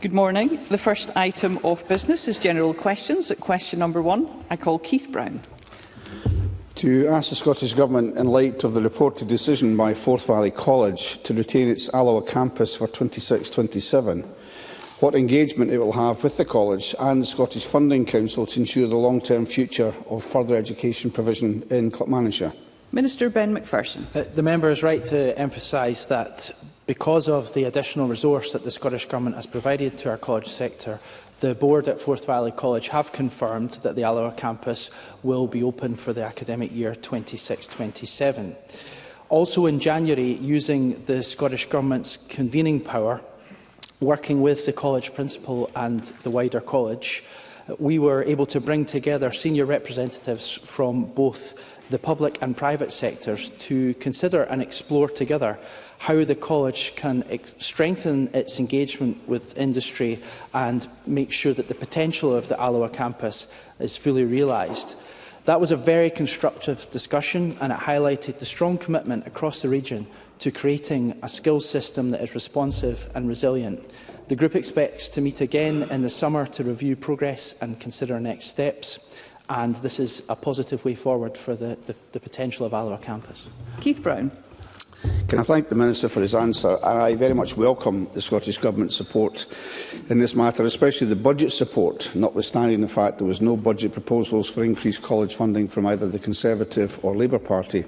Good morning. The first item of business is general questions. At question number 1, I call Keith Brown. To ask the Scottish Government, in light of the reported decision by Forth Valley College to retain its Alloa Campus for 26-27, what engagement it will have with the College and the Scottish Funding Council to ensure the long-term future of further education provision in Clackmannanshire. Minister Ben Macpherson. The member is right to emphasise that because of the additional resource that the Scottish Government has provided to our college sector, the board at Forth Valley College have confirmed that the Alloa Campus will be open for the academic year 26-27. Also in January, using the Scottish Government's convening power, working with the college principal and the wider college, we were able to bring together senior representatives from both the public and private sectors to consider and explore together how the college can strengthen its engagement with industry and make sure that the potential of the Alloa campus is fully realised. That was a very constructive discussion, and it highlighted the strong commitment across the region to creating a skills system that is responsive and resilient. The group expects to meet again in the summer to review progress and consider next steps, and this is a positive way forward for the potential of Alloa campus. Keith Brown. Can I thank the Minister for his answer? And I very much welcome the Scottish Government's support in this matter, especially the budget support, notwithstanding the fact there was no budget proposals for increased college funding from either the Conservative or Labour Party.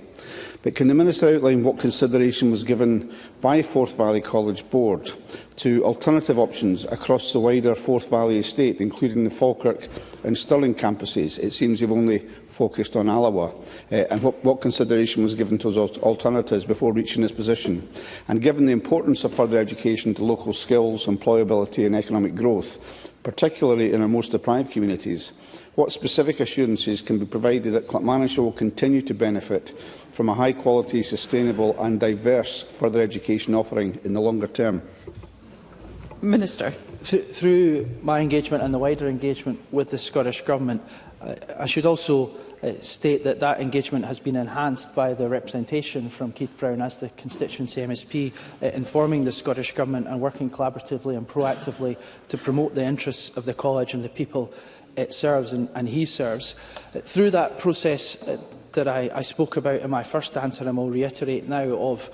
But can the Minister outline what consideration was given by Forth Valley College Board to alternative options across the wider Forth Valley estate, including the Falkirk and Stirling campuses? It seems you've only focused on Alloa. And what consideration was given to those alternatives before reaching this position? And given the importance of further education to local skills, employability and economic growth, particularly in our most deprived communities, what specific assurances can be provided that Clackmannanshire will continue to benefit from a high-quality, sustainable and diverse further education offering in the longer term? Minister. Through my engagement and the wider engagement with the Scottish Government, I should also state that that engagement has been enhanced by the representation from Keith Brown as the constituency MSP, informing the Scottish Government and working collaboratively and proactively to promote the interests of the college and the people it serves and he serves. Through that process that I spoke about in my first answer, and will reiterate now, of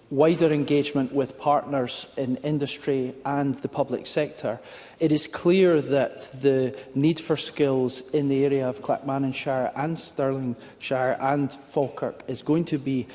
wider engagement with partners in industry and the public sector, it is clear that the need for skills in the area of Clackmannanshire and Stirlingshire and Falkirk is going to be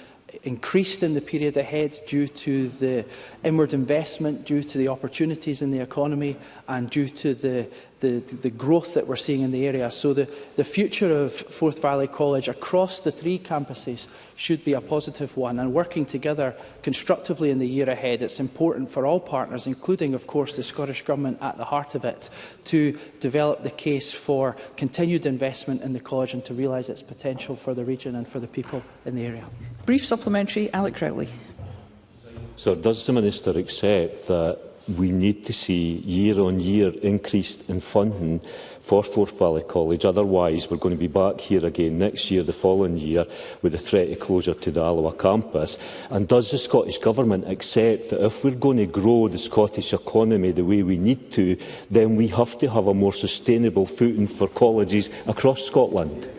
increased in the period ahead due to the inward investment, due to the opportunities in the economy and due to the growth that we're seeing in the area. So the future of Forth Valley College across the 3 campuses should be a positive one, and working together constructively in the year ahead, it's important for all partners, including of course the Scottish Government at the heart of it, to develop the case for continued investment in the college and to realise its potential for the region and for the people in the area. Brief supplementary, Alec Crowley. So does the Minister accept that we need to see year-on-year increase in funding for Forth Valley College? Otherwise, we're going to be back here again next year, the following year, with the threat of closure to the Alloa campus. And does the Scottish Government accept that if we're going to grow the Scottish economy the way we need to, then we have to have a more sustainable footing for colleges across Scotland?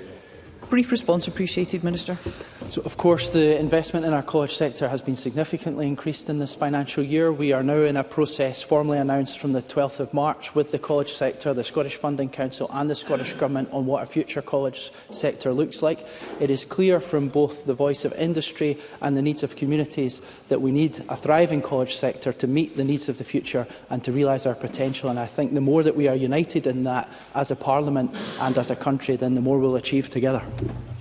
Brief response appreciated, Minister. So, of course, the investment in our college sector has been significantly increased in this financial year. We are now in a process formally announced from the 12th of March with the college sector, the Scottish Funding Council and the Scottish Government on what a future college sector looks like. It is clear from both the voice of industry and the needs of communities that we need a thriving college sector to meet the needs of the future and to realise our potential. And I think the more that we are united in that as a Parliament and as a country, then the more we'll achieve together.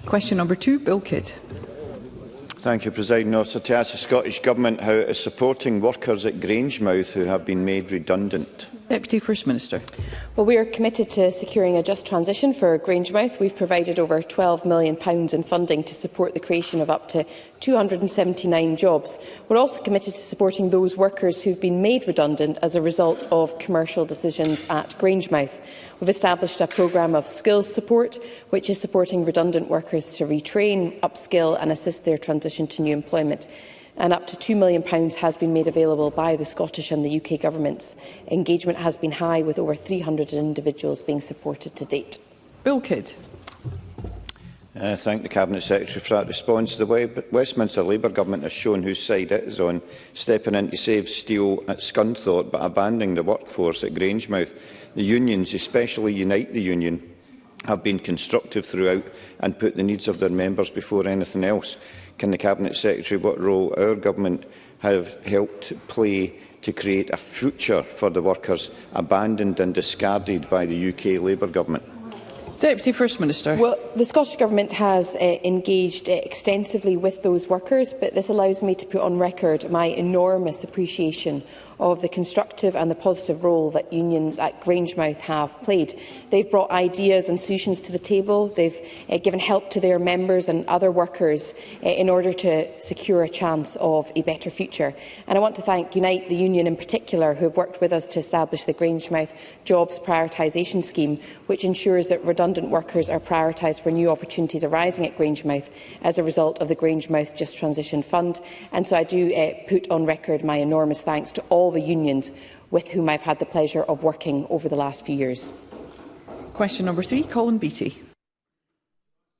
Question number 2, Bill Kidd. Thank you, Presiding Officer. To ask the Scottish Government how it is supporting workers at Grangemouth who have been made redundant. Deputy First Minister. Well, we are committed to securing a just transition for Grangemouth. We've provided over £12 million in funding to support the creation of up to 279 jobs. We're also committed to supporting those workers who have been made redundant as a result of commercial decisions at Grangemouth. We've established a programme of skills support, which is supporting redundant workers to retrain, upskill and assist their transition to new employment. and up to £2 million has been made available by the Scottish and the UK governments. Engagement has been high, with over 300 individuals being supported to date. Bill Kidd. Thank the Cabinet Secretary for that response. The Westminster Labour Government has shown whose side it is on, stepping in to save steel at Scunthorpe but abandoning the workforce at Grangemouth. The unions, especially Unite the Union, have been constructive throughout and put the needs of their members before anything else. Can the Cabinet Secretary what role our government have helped play to create a future for the workers abandoned and discarded by the UK Labour Government? Deputy First Minister. Well, the Scottish Government has engaged extensively with those workers, but this allows me to put on record my enormous appreciation of the constructive and the positive role that unions at Grangemouth have played. They've brought ideas and solutions to the table. They've given help to their members and other workers in order to secure a chance of a better future. And I want to thank Unite the Union in particular, who have worked with us to establish the Grangemouth Jobs Prioritisation Scheme, which ensures that redundant workers are prioritised for new opportunities arising at Grangemouth as a result of the Grangemouth Just Transition Fund. And so I do put on record my enormous thanks to all the unions with whom I've had the pleasure of working over the last few years. Question number 3, Colin Beattie.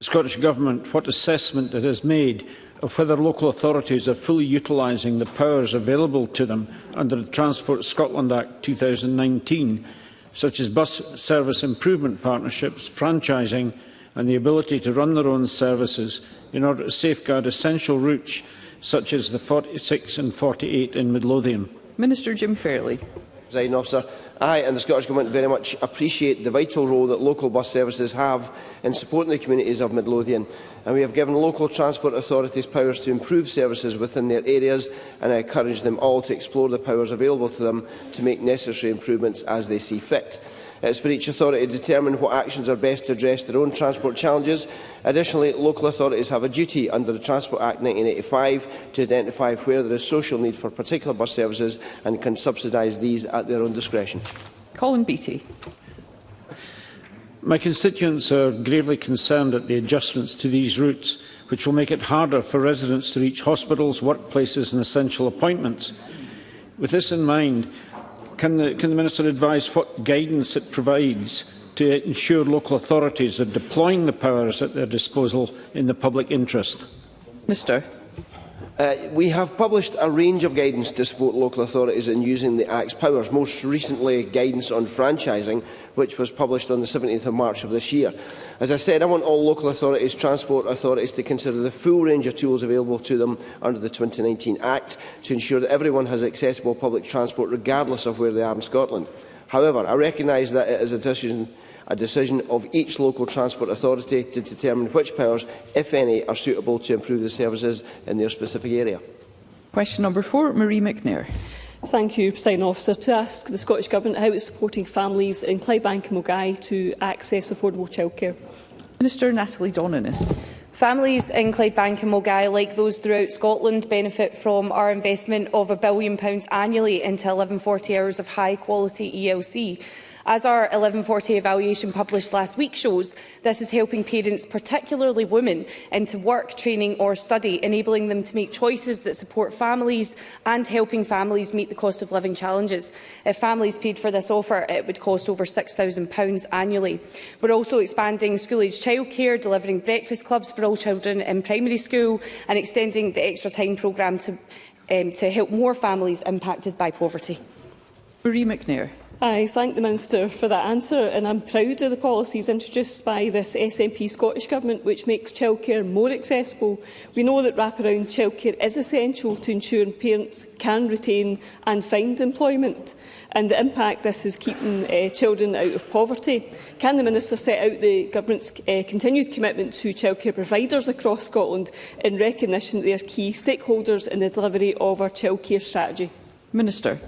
The Scottish Government what assessment it has made of whether local authorities are fully utilising the powers available to them under the Transport Scotland Act 2019, such as bus service improvement partnerships, franchising and the ability to run their own services in order to safeguard essential routes such as the 46 and 48 in Midlothian. Minister Jim Fairley. Presiding Officer, I and the Scottish Government very much appreciate the vital role that local bus services have in supporting the communities of Midlothian, and we have given local transport authorities powers to improve services within their areas, and I encourage them all to explore the powers available to them to make necessary improvements as they see fit. It is for each authority to determine what actions are best to address their own transport challenges. Additionally, local authorities have a duty under the Transport Act 1985 to identify where there is social need for particular bus services and can subsidise these at their own discretion. Colin Beattie. My constituents are gravely concerned at the adjustments to these routes, which will make it harder for residents to reach hospitals, workplaces and essential appointments. With this in mind, can the Minister advise what guidance it provides to ensure local authorities are deploying the powers at their disposal in the public interest? Minister. We have published a range of guidance to support local authorities in using the Act's powers, most recently guidance on franchising, which was published on the 17th of March of this year. As I said, I want all local authorities, transport authorities to consider the full range of tools available to them under the 2019 Act to ensure that everyone has accessible public transport regardless of where they are in Scotland. However, I recognise that it is a decision of each local transport authority to determine which powers, if any, are suitable to improve the services in their specific area. Question number 4, Marie McNair. Thank you, Presiding Officer. To ask the Scottish Government how it is supporting families in Clydebank and Milngavie to access affordable childcare. Minister Natalie Donanis. Families in Clydebank and Milngavie, like those throughout Scotland, benefit from our investment of £1 billion annually into 1140 hours of high-quality ELC. As our 1140 evaluation published last week shows, this is helping parents, particularly women, into work, training or study, enabling them to make choices that support families and helping families meet the cost of living challenges. If families paid for this offer, it would cost over £6,000 annually. We're also expanding school-age childcare, delivering breakfast clubs for all children in primary school and extending the Extra Time programme to help more families impacted by poverty. Marie McNair. I thank the Minister for that answer, and I'm proud of the policies introduced by this SNP Scottish Government, which makes childcare more accessible. We know that wraparound childcare is essential to ensuring parents can retain and find employment, and the impact this is keeping children out of poverty. Can the Minister set out the Government's continued commitment to childcare providers across Scotland in recognition that they are key stakeholders in the delivery of our childcare strategy? Minister.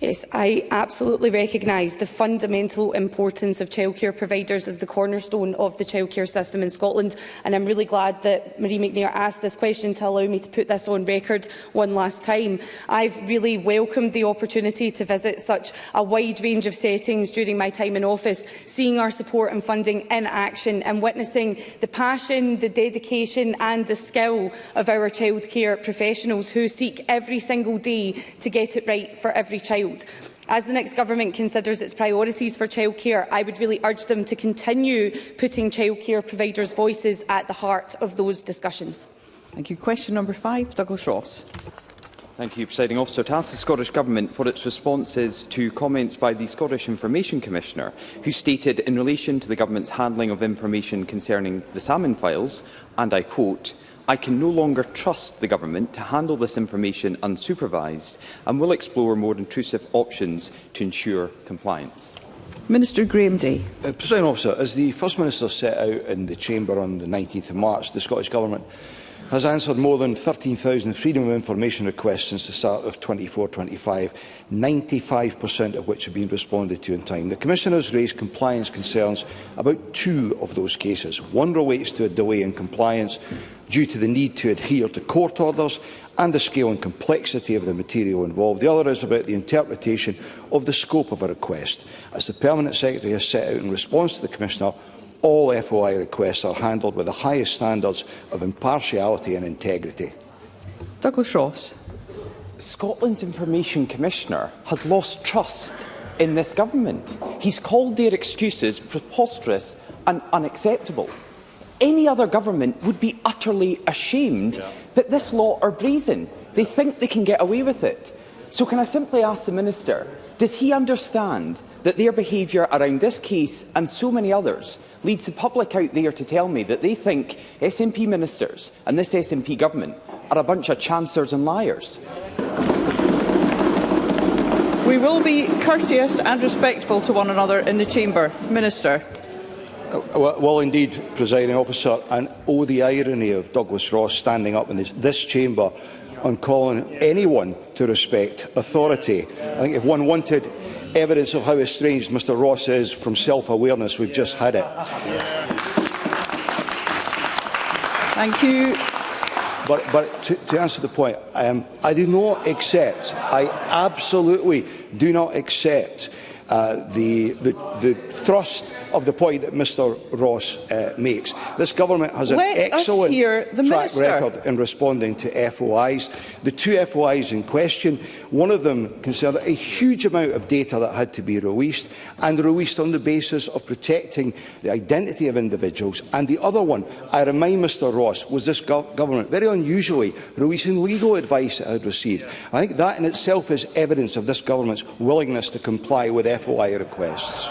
Yes, I absolutely recognise the fundamental importance of childcare providers as the cornerstone of the childcare system in Scotland, and I'm really glad that Marie McNair asked this question to allow me to put this on record one last time. I've really welcomed the opportunity to visit such a wide range of settings during my time in office, seeing our support and funding in action and witnessing the passion, the dedication and the skill of our childcare professionals who seek every single day to get it right for every child. As the next government considers its priorities for childcare, I would really urge them to continue putting childcare providers' voices at the heart of those discussions. Thank you. Question number 5, Douglas Ross. Thank you, Presiding Officer. To ask the Scottish Government what its response is to comments by the Scottish Information Commissioner, who stated in relation to the Government's handling of information concerning the salmon files, and I quote, "I can no longer trust the Government to handle this information unsupervised and will explore more intrusive options to ensure compliance." Minister Graham Day. Presiding Officer, as the First Minister set out in the Chamber on the 19th of March, the Scottish Government has answered more than 13,000 Freedom of Information requests since the start of 24-25, 95% of which have been responded to in time. The Commissioner has raised compliance concerns about 2 of those cases. One relates to a delay in compliance due to the need to adhere to court orders and the scale and complexity of the material involved. The other is about the interpretation of the scope of a request. As the Permanent Secretary has set out in response to the Commissioner, all FOI requests are handled with the highest standards of impartiality and integrity. Douglas Ross. Scotland's Information Commissioner has lost trust in this Government. He's called their excuses preposterous and unacceptable. Any other government would be utterly ashamed that this lot are brazen. They think they can get away with it. So can I simply ask the Minister, does he understand that their behaviour around this case and so many others leads the public out there to tell me that they think SNP ministers and this SNP government are a bunch of chancers and liars? We will be courteous and respectful to one another in the Chamber. Minister. Well, indeed, Presiding Officer, and oh, the irony of Douglas Ross standing up in this Chamber on calling anyone to respect authority. I think if one wanted evidence of how estranged Mr Ross is from self-awareness, we've just had it. Thank you. But to answer the point, I do not accept, I absolutely do not accept the thrust of the point that Mr Ross makes. This Government has an excellent track record in responding to FOIs. The 2 FOIs in question, one of them concerned a huge amount of data that had to be released, and released on the basis of protecting the identity of individuals, and the other one, I remind Mr Ross, was this Government very unusually releasing legal advice it had received. I think that in itself is evidence of this Government's willingness to comply with FOI requests.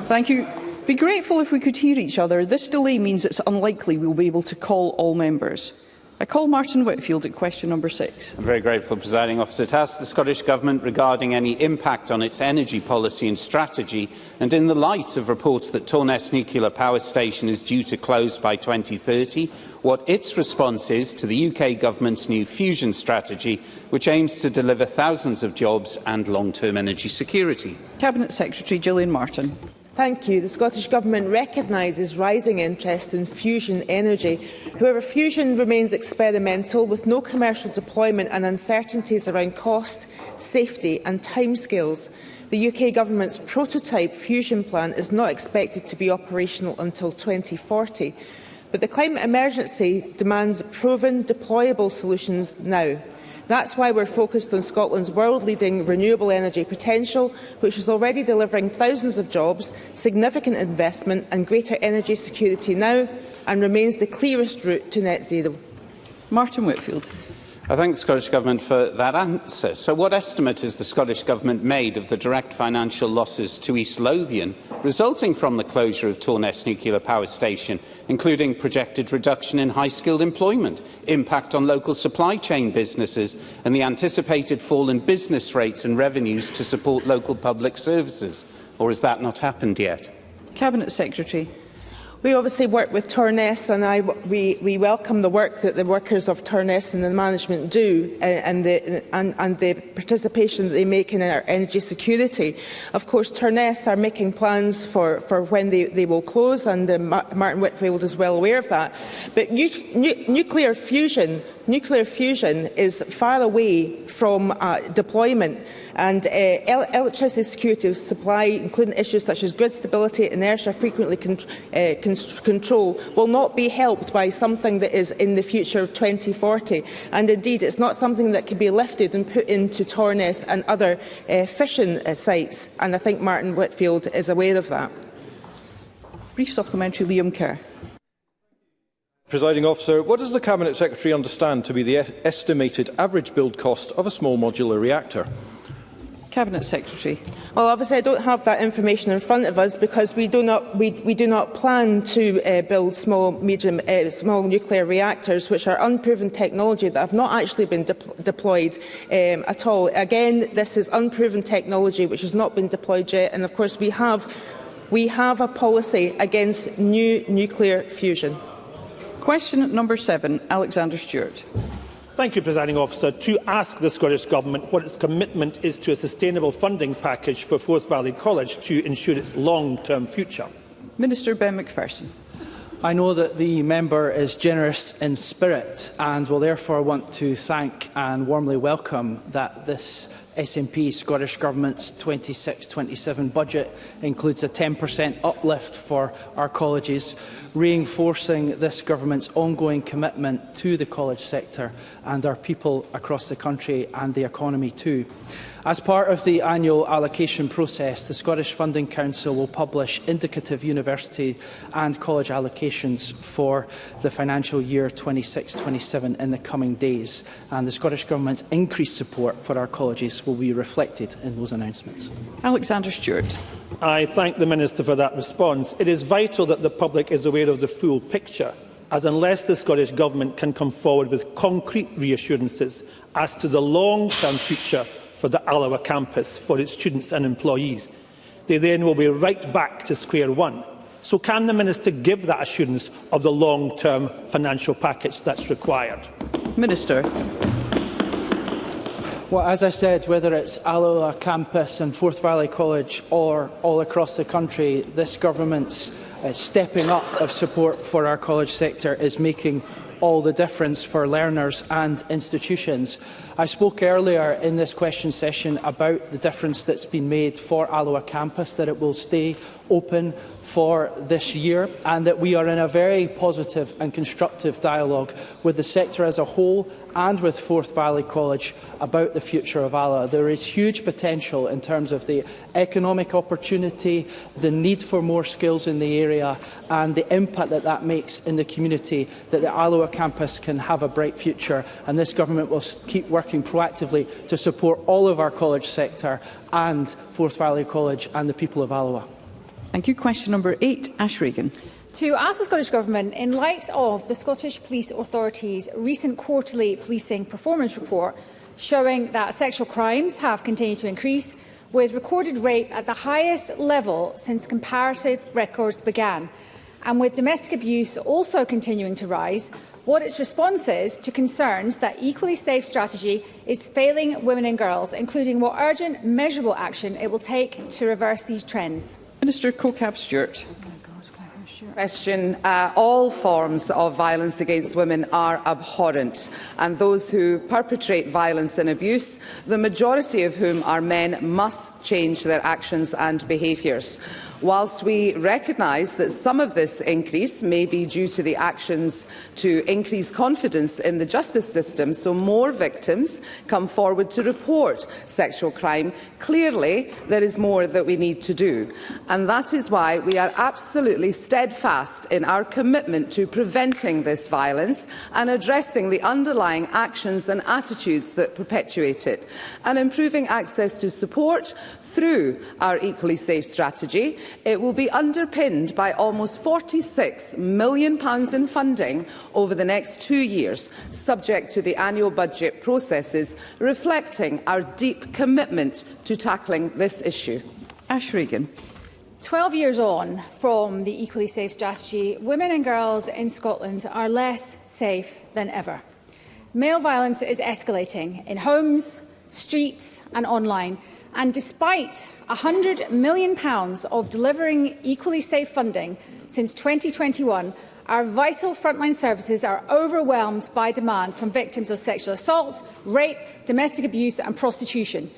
Thank you. Be grateful if we could hear each other. This delay means it's unlikely we'll be able to call all members. I call Martin Whitfield at question number 6. I'm very grateful, Presiding Officer. To ask the Scottish Government regarding any impact on its energy policy and strategy, and in the light of reports that Torness Nuclear Power Station is due to close by 2030, what its response is to the UK Government's new fusion strategy, which aims to deliver thousands of jobs and long-term energy security. Cabinet Secretary Gillian Martin. Thank you. The Scottish Government recognises rising interest in fusion energy. However, fusion remains experimental, with no commercial deployment and uncertainties around cost, safety and timescales. The UK Government's prototype fusion plan is not expected to be operational until 2040. But the climate emergency demands proven, deployable solutions now. That's why we're focused on Scotland's world-leading renewable energy potential, which is already delivering thousands of jobs, significant investment and greater energy security now, and remains the clearest route to net zero. Martin Whitfield. I thank the Scottish Government for that answer. So what estimate has the Scottish Government made of the direct financial losses to East Lothian resulting from the closure of Torness Nuclear Power Station, including projected reduction in high-skilled employment, impact on local supply chain businesses and the anticipated fall in business rates and revenues to support local public services? Or has that not happened yet? Cabinet Secretary. We obviously work with Torness, and we welcome the work that the workers of Torness and the management do, and the participation that they make in our energy security. Of course, Torness are making plans for when they will close, and Martin Whitfield is well aware of that. But nuclear fusion is far away from deployment, and electricity security of supply, including issues such as grid stability, inertia, frequently control, will not be helped by something that is in the future of 2040. And indeed, it's not something that can be lifted and put into Torness and other fission sites. And I think Martin Whitfield is aware of that. Brief supplementary, Liam Kerr. Presiding Officer, what does the Cabinet Secretary understand to be the estimated average build cost of a small modular reactor? Cabinet Secretary. Well, obviously, I don't have that information in front of us because we do not plan to build small nuclear reactors, which are unproven technology that have not actually been deployed at all. Again, this is unproven technology which has not been deployed yet, and of course we have a policy against new nuclear fusion. Question number 7, Alexander Stewart. Thank you, Presiding Officer. To ask the Scottish Government what its commitment is to a sustainable funding package for Forth Valley College to ensure its long-term future. Minister Ben McPherson. I know that the member is generous in spirit and will therefore want to thank and warmly welcome that this SNP Scottish Government's 26-27 budget includes a 10% uplift for our colleges, reinforcing this Government's ongoing commitment to the college sector and our people across the country and the economy too. As part of the annual allocation process, the Scottish Funding Council will publish indicative university and college allocations for the financial year 26-27 in the coming days, and the Scottish Government's increased support for our colleges will be reflected in those announcements. Alexander Stewart. I thank the Minister for that response. It is vital that the public is aware of the full picture, as unless the Scottish Government can come forward with concrete reassurances as to the long-term future for the Alloa Campus, for its students and employees, they then will be right back to square one. So can the Minister give that assurance of the long-term financial package that's required? Minister. Well, as I said, whether it's Alloa Campus and Forth Valley College or all across the country, this Government's stepping up of support for our college sector is making all the difference for learners and institutions. I spoke earlier in this question session about the difference that's been made for Alloa Campus, that it will stay open for this year, and that we are in a very positive and constructive dialogue with the sector as a whole and with Forth Valley College about the future of Alloa. There is huge potential in terms of the economic opportunity, the need for more skills in the area, and the impact that that makes in the community, that the Alloa Campus can have a bright future, and this Government will keep working proactively to support all of our college sector and Forth Valley College and the people of Alloa. Thank you. Question number 8, Ash Regan. To ask the Scottish Government, in light of the Scottish Police Authority's recent quarterly policing performance report showing that sexual crimes have continued to increase, with recorded rape at the highest level since comparative records began, and with domestic abuse also continuing to rise, what its response is to concerns that Equally Safe strategy is failing women and girls, including what urgent, measurable action it will take to reverse these trends. Minister Colcab-Stewart. Question. All forms of violence against women are abhorrent, and those who perpetrate violence and abuse, the majority of whom are men, must change their actions and behaviours. Whilst we recognise that some of this increase may be due to the actions to increase confidence in the justice system, so more victims come forward to report sexual crime, clearly there is more that we need to do. And that is why we are absolutely steadfast in our commitment to preventing this violence and addressing the underlying actions and attitudes that perpetuate it, and improving access to support through our Equally Safe strategy. It will be underpinned by almost £46 million in funding over the next 2 years, subject to the annual budget processes, reflecting our deep commitment to tackling this issue. Ash Regan. 12 years on from the Equally Safe strategy, women and girls in Scotland are less safe than ever. Male violence is escalating in homes, streets and online. And despite £100 million of delivering equally safe funding since 2021, our vital frontline services are overwhelmed by demand from victims of sexual assault, rape, domestic abuse and prostitution.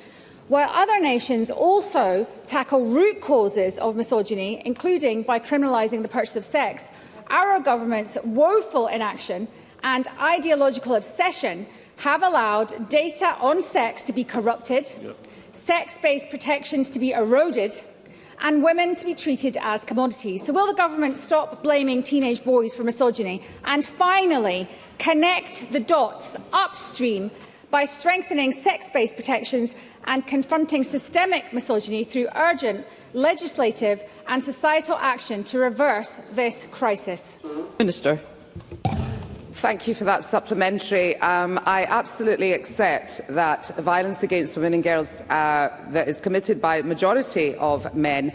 While other nations also tackle root causes of misogyny, including by criminalising the purchase of sex, our government's woeful inaction and ideological obsession have allowed data on sex to be corrupted, sex-based protections to be eroded, and women to be treated as commodities. So will the government stop blaming teenage boys for misogyny and finally connect the dots upstream by strengthening sex-based protections and confronting systemic misogyny through urgent legislative and societal action to reverse this crisis? Minister. Thank you for that supplementary. I absolutely accept that violence against women and girls that is committed by a majority of men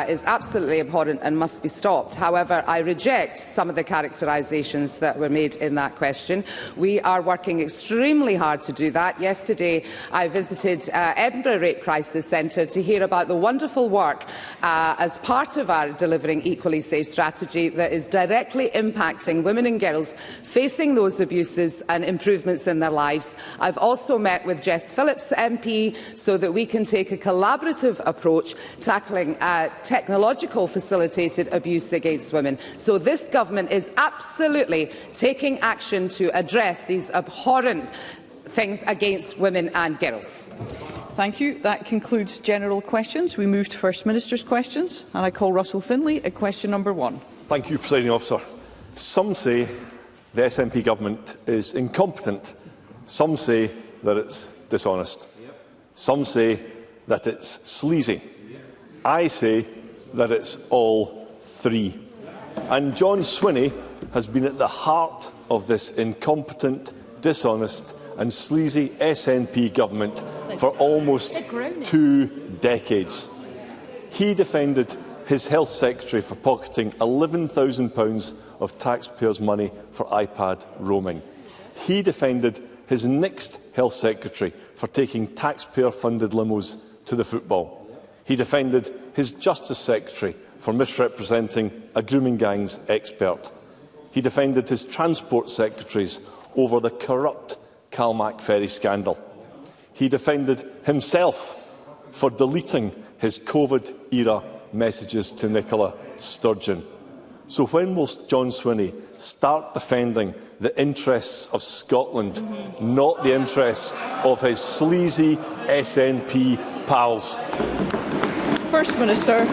is absolutely abhorrent and must be stopped. However, I reject some of the characterisations that were made in that question. We are working extremely hard to do that. Yesterday, I visited Edinburgh Rape Crisis Centre to hear about the wonderful work as part of our Delivering Equally Safe strategy that is directly impacting women and girls facing those abuses and improvements in their lives. I've also met with Jess Phillips MP so that we can take a collaborative approach tackling technological facilitated abuse against women. So this government is absolutely taking action to address these abhorrent things against women and girls. Thank you. That concludes general questions. We move to First Minister's questions, and I call Russell Finlay at question number 1. Thank you, Presiding Officer. Some say the SNP government is incompetent. Some say that it's dishonest. Some say that it's sleazy. I say that it's all three. And John Swinney has been at the heart of this incompetent, dishonest and sleazy SNP government for almost 2 decades. He defended his Health Secretary for pocketing £11,000 of taxpayers' money for iPad roaming. He defended his next Health Secretary for taking taxpayer-funded limos to the football. He defended his Justice Secretary for misrepresenting a grooming gang's expert. He defended his Transport Secretaries over the corrupt Calmac ferry scandal. He defended himself for deleting his COVID-era messages to Nicola Sturgeon. So when will John Swinney start defending the interests of Scotland, not the interests of his sleazy SNP pals? First Minister.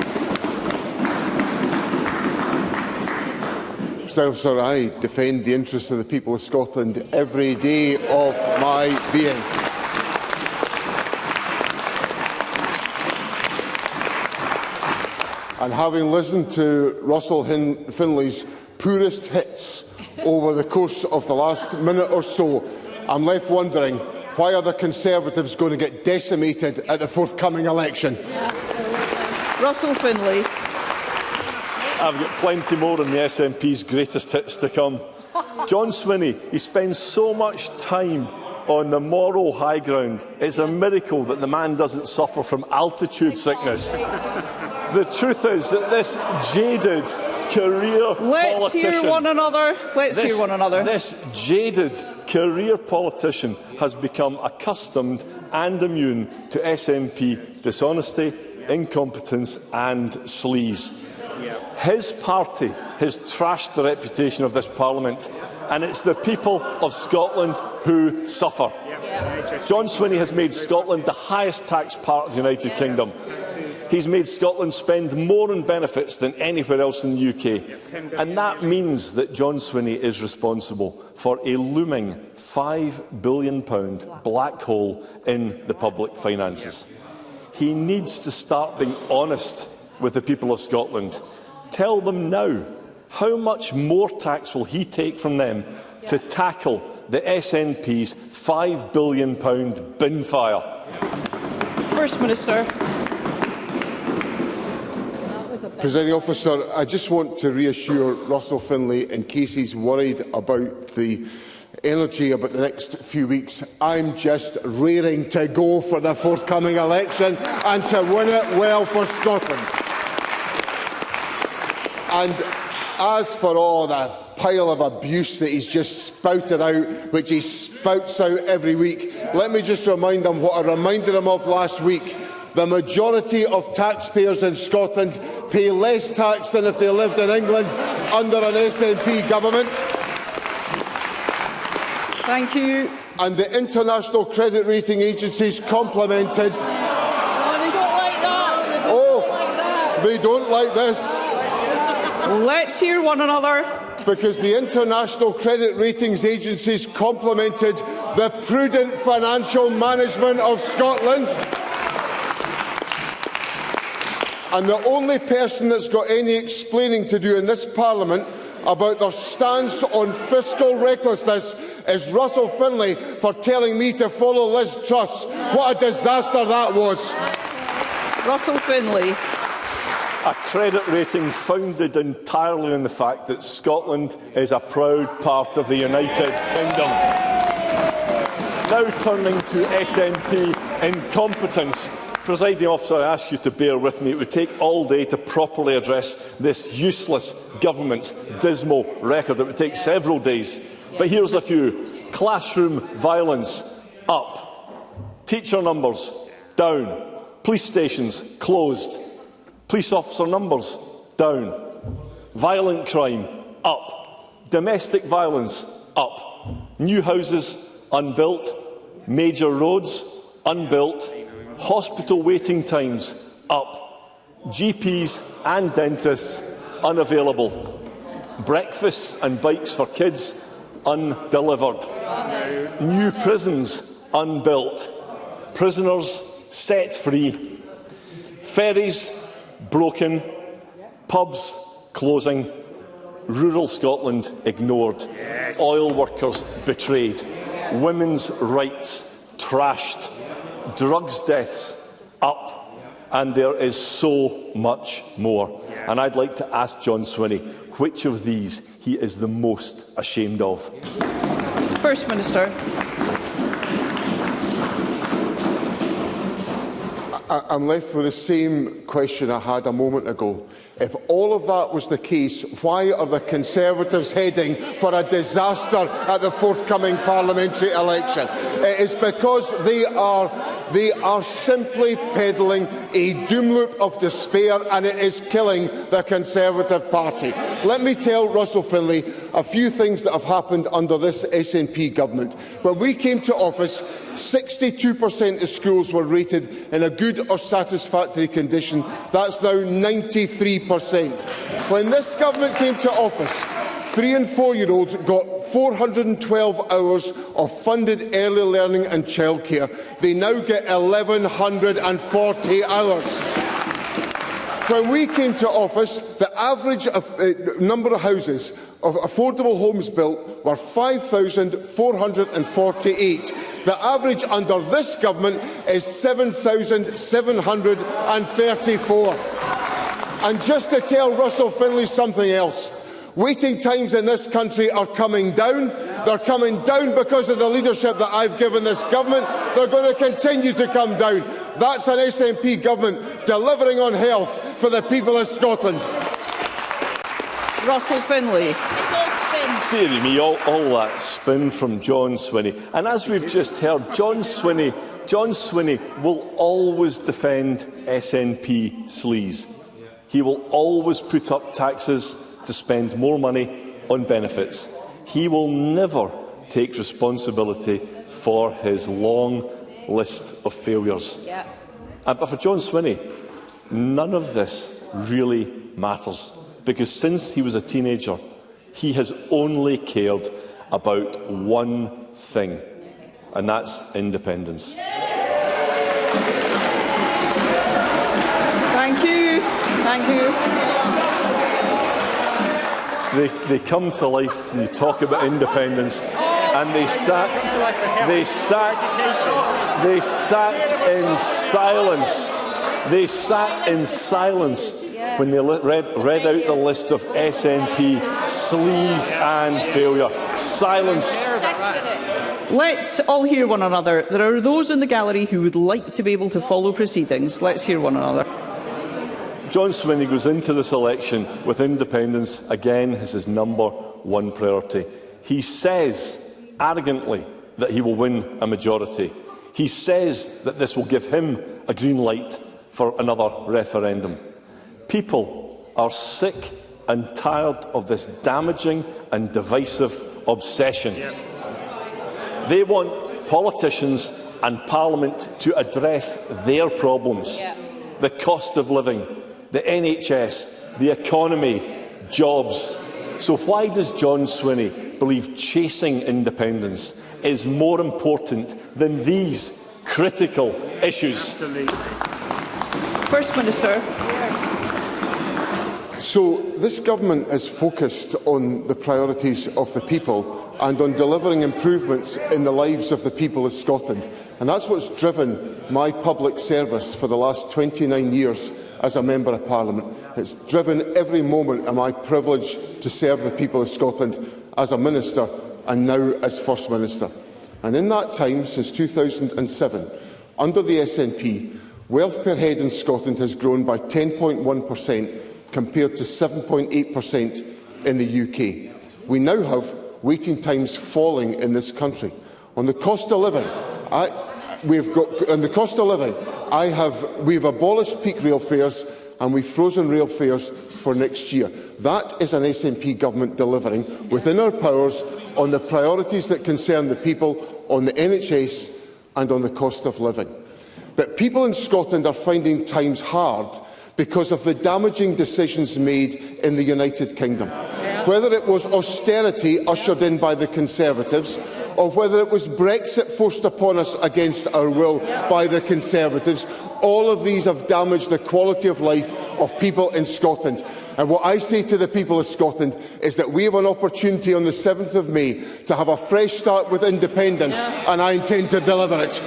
Sir, I defend the interests of the people of Scotland every day of my being. And having listened to Russell Finlay's poorest hits over the course of the last minute or so, I'm left wondering, why are the Conservatives going to get decimated at the forthcoming election? Russell Finlay. I've got plenty more on the SNP's greatest hits to come. John Swinney, he spends so much time on the moral high ground. It's a miracle that the man doesn't suffer from altitude sickness. The truth is that this jaded career Let's hear one another. This jaded career politician has become accustomed and immune to SNP dishonesty, incompetence and sleaze. His party has trashed the reputation of this Parliament, and it's the people of Scotland who suffer. John Swinney has made Scotland the highest tax part of the United Kingdom. He's made Scotland spend more on benefits than anywhere else in the UK. And that means that John Swinney is responsible for a looming £5 billion black hole in the public finances. He needs to start being honest with the people of Scotland. Tell them now, how much more tax will he take from them to tackle the SNP's £5 billion bin fire? First Minister. Presiding Officer, I just want to reassure Russell Finlay, in case he's worried about the energy about the next few weeks, I'm just raring to go for the forthcoming election and to win it well for Scotland. And as for all the pile of abuse that he's just spouted out, which he spouts out every week, let me just remind him what I reminded him of last week. The majority of taxpayers in Scotland pay less tax than if they lived in England under an SNP government. Thank you. And the international credit rating agencies complimented. They don't like that. They don't like this. Let's hear one another. Because the international credit ratings agencies complimented the prudent financial management of Scotland. And the only person that's got any explaining to do in this Parliament about their stance on fiscal recklessness is Russell Finlay for telling me to follow Liz Truss. What a disaster that was. Russell Finlay. A credit rating founded entirely on the fact that Scotland is a proud part of the United Kingdom. Now turning to SNP incompetence. Presiding Officer, I ask you to bear with me. It would take all day to properly address this useless government's dismal record. It would take several days. But here's a few. Classroom violence, up. Teacher numbers, down. Police stations, closed. Police officer numbers, down. Violent crime, up. Domestic violence, up. New houses, unbuilt. Major roads, unbuilt. Hospital waiting times, up. GPs and dentists, unavailable. Breakfasts and bikes for kids, undelivered. New prisons, unbuilt. Prisoners, set free. Ferries, broken. Pubs, closing. Rural Scotland, ignored. Oil workers, betrayed. Women's rights, trashed. Drugs deaths, up. And there is so much more. And I'd like to ask John Swinney which of these he is the most ashamed of. First Minister. I'm left with the same question I had a moment ago. If all of that was the case, why are the Conservatives heading for a disaster at the forthcoming parliamentary election? It is because they are simply peddling a doom loop of despair, and it is killing the Conservative Party. Let me tell Russell Finlay a few things that have happened under this SNP government. When we came to office, 62% of schools were rated in a good or satisfactory condition. That's now 93%. When this government came to office, 3- and 4-year-olds got 412 hours of funded early learning and childcare. They now get 1,140 hours. When we came to office, the average number of houses of affordable homes built were 5,448. The average under this government is 7,734. And just to tell Russell Finlay something else, waiting times in this country are coming down. They're coming down because of the leadership that I've given this government. They're going to continue to come down. That's an SNP government delivering on health for the people of Scotland. Russell Finlay. Dearie me, all that spin from John Swinney. And as we've just heard, John Swinney will always defend SNP sleaze. He will always put up taxes to spend more money on benefits. He will never take responsibility for his long list of failures. Yeah. But for John Swinney, none of this really matters, because since he was a teenager, he has only cared about one thing, and that's independence. Thank you. Thank you. They come to life when you talk about independence, and they sat in silence. They sat in silence when they read out the list of SNP sleaze and failure. Silence. Let's all hear one another. There are those in the gallery who would like to be able to follow proceedings. Let's hear one another. John Swinney goes into this election with independence again as his #1 priority. He says arrogantly that he will win a majority. He says that this will give him a green light for another referendum. People are sick and tired of this damaging and divisive obsession. They want politicians and Parliament to address their problems. The cost of living, the NHS, the economy, jobs. So why does John Swinney believe chasing independence is more important than these critical issues? First Minister. So this government is focused on the priorities of the people and on delivering improvements in the lives of the people of Scotland. And that's what's driven my public service for the last 29 years as a Member of Parliament. It's driven every moment of my privilege to serve the people of Scotland as a Minister and now as First Minister. And in that time, since 2007, under the SNP, wealth per head in Scotland has grown by 10.1% compared to 7.8% in the UK. We now have waiting times falling in this country. On the cost of living, we've abolished peak rail fares and we've frozen rail fares for next year. That is an SNP government delivering within our powers on the priorities that concern the people, on the NHS and on the cost of living. But people in Scotland are finding times hard because of the damaging decisions made in the United Kingdom. Whether it was austerity ushered in by the Conservatives, or whether it was Brexit forced upon us against our will by the Conservatives, all of these have damaged the quality of life of people in Scotland. And what I say to the people of Scotland is that we have an opportunity on the 7th of May to have a fresh start with independence, and I intend to deliver it.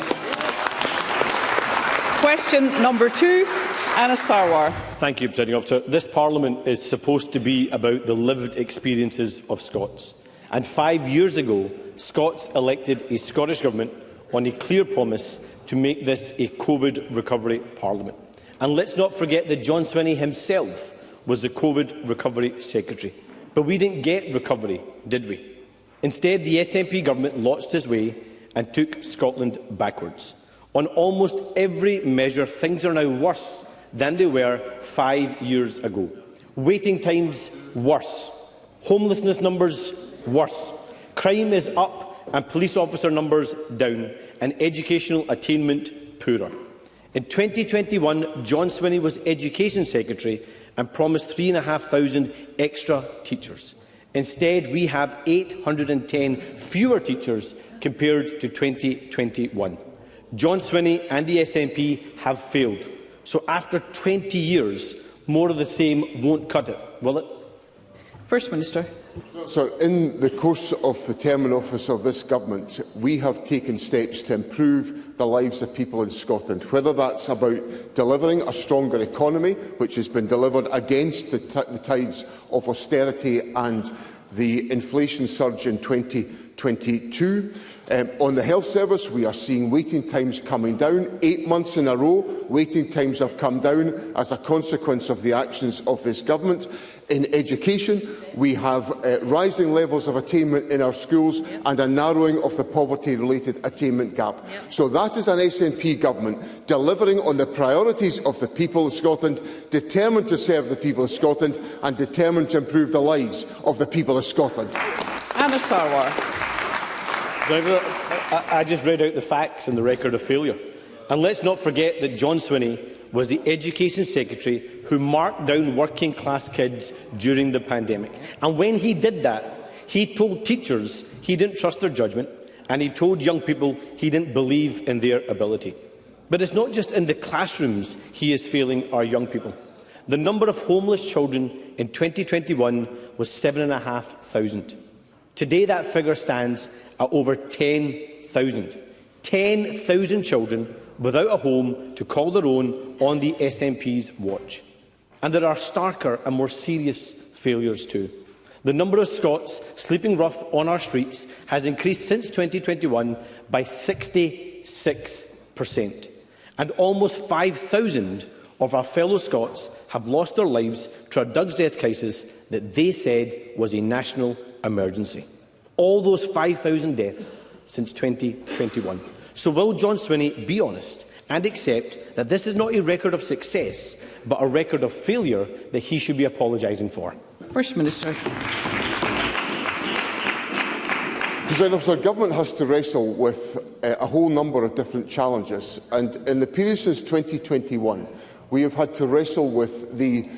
Question number 2. Anna Sarwar. Thank you, Presiding Officer. This Parliament is supposed to be about the lived experiences of Scots. And 5 years ago, Scots elected a Scottish Government on a clear promise to make this a COVID recovery Parliament. And let's not forget that John Swinney himself was the COVID recovery secretary. But we didn't get recovery, did we? Instead, the SNP government lost his way and took Scotland backwards. On almost every measure, things are now worse than they were 5 years ago. Waiting times, worse. Homelessness numbers, worse. Crime is up and police officer numbers down, and educational attainment poorer. In 2021, John Swinney was Education Secretary and promised 3,500 extra teachers. Instead, we have 810 fewer teachers compared to 2021. John Swinney and the SNP have failed. So after 20 years, more of the same won't cut it, will it? First Minister. Sir, in the course of the term in office of this government, we have taken steps to improve the lives of people in Scotland, whether that's about delivering a stronger economy, which has been delivered against the tides of austerity and the inflation surge in 2022. On the health service, we are seeing waiting times coming down. 8 months in a row, waiting times have come down as a consequence of the actions of this government. In education, we have rising levels of attainment in our schools and a narrowing of the poverty-related attainment gap. So that is an SNP government delivering on the priorities of the people of Scotland, determined to serve the people of Scotland and determined to improve the lives of the people of Scotland. Anna Sarwar. I just read out the facts and the record of failure. And let's not forget that John Swinney was the Education Secretary who marked down working-class kids during the pandemic. And when he did that, he told teachers he didn't trust their judgment, and he told young people he didn't believe in their ability. But it's not just in the classrooms he is failing our young people. The number of homeless children in 2021 was 7,500. Today, that figure stands at over 10,000. 10,000 children without a home to call their own on the SNP's watch. And there are starker and more serious failures too. The number of Scots sleeping rough on our streets has increased since 2021 by 66%. And almost 5,000 of our fellow Scots have lost their lives to a drugs death crisis that they said was a national emergency. All those 5,000 deaths since 2021. So will John Swinney be honest and accept that this is not a record of success, but a record of failure that he should be apologising for? First Minister. President Officer, Government has to wrestle with a whole number of different challenges, and in the period since 2021, we have had to wrestle with the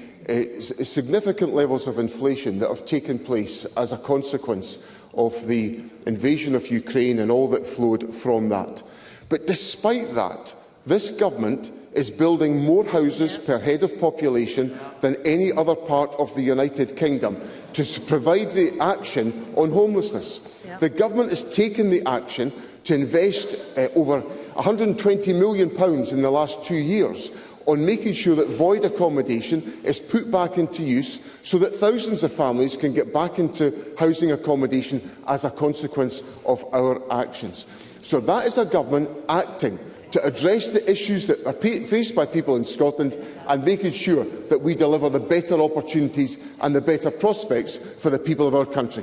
significant levels of inflation that have taken place as a consequence of the invasion of Ukraine and all that flowed from that. But despite that, this Government is building more houses per head of population than any other part of the United Kingdom to provide the action on homelessness. The Government has taken the action to invest over £120 million in the last 2 years on making sure that void accommodation is put back into use so that thousands of families can get back into housing accommodation as a consequence of our actions. So that is a Government acting to address the issues that are faced by people in Scotland and making sure that we deliver the better opportunities and the better prospects for the people of our country.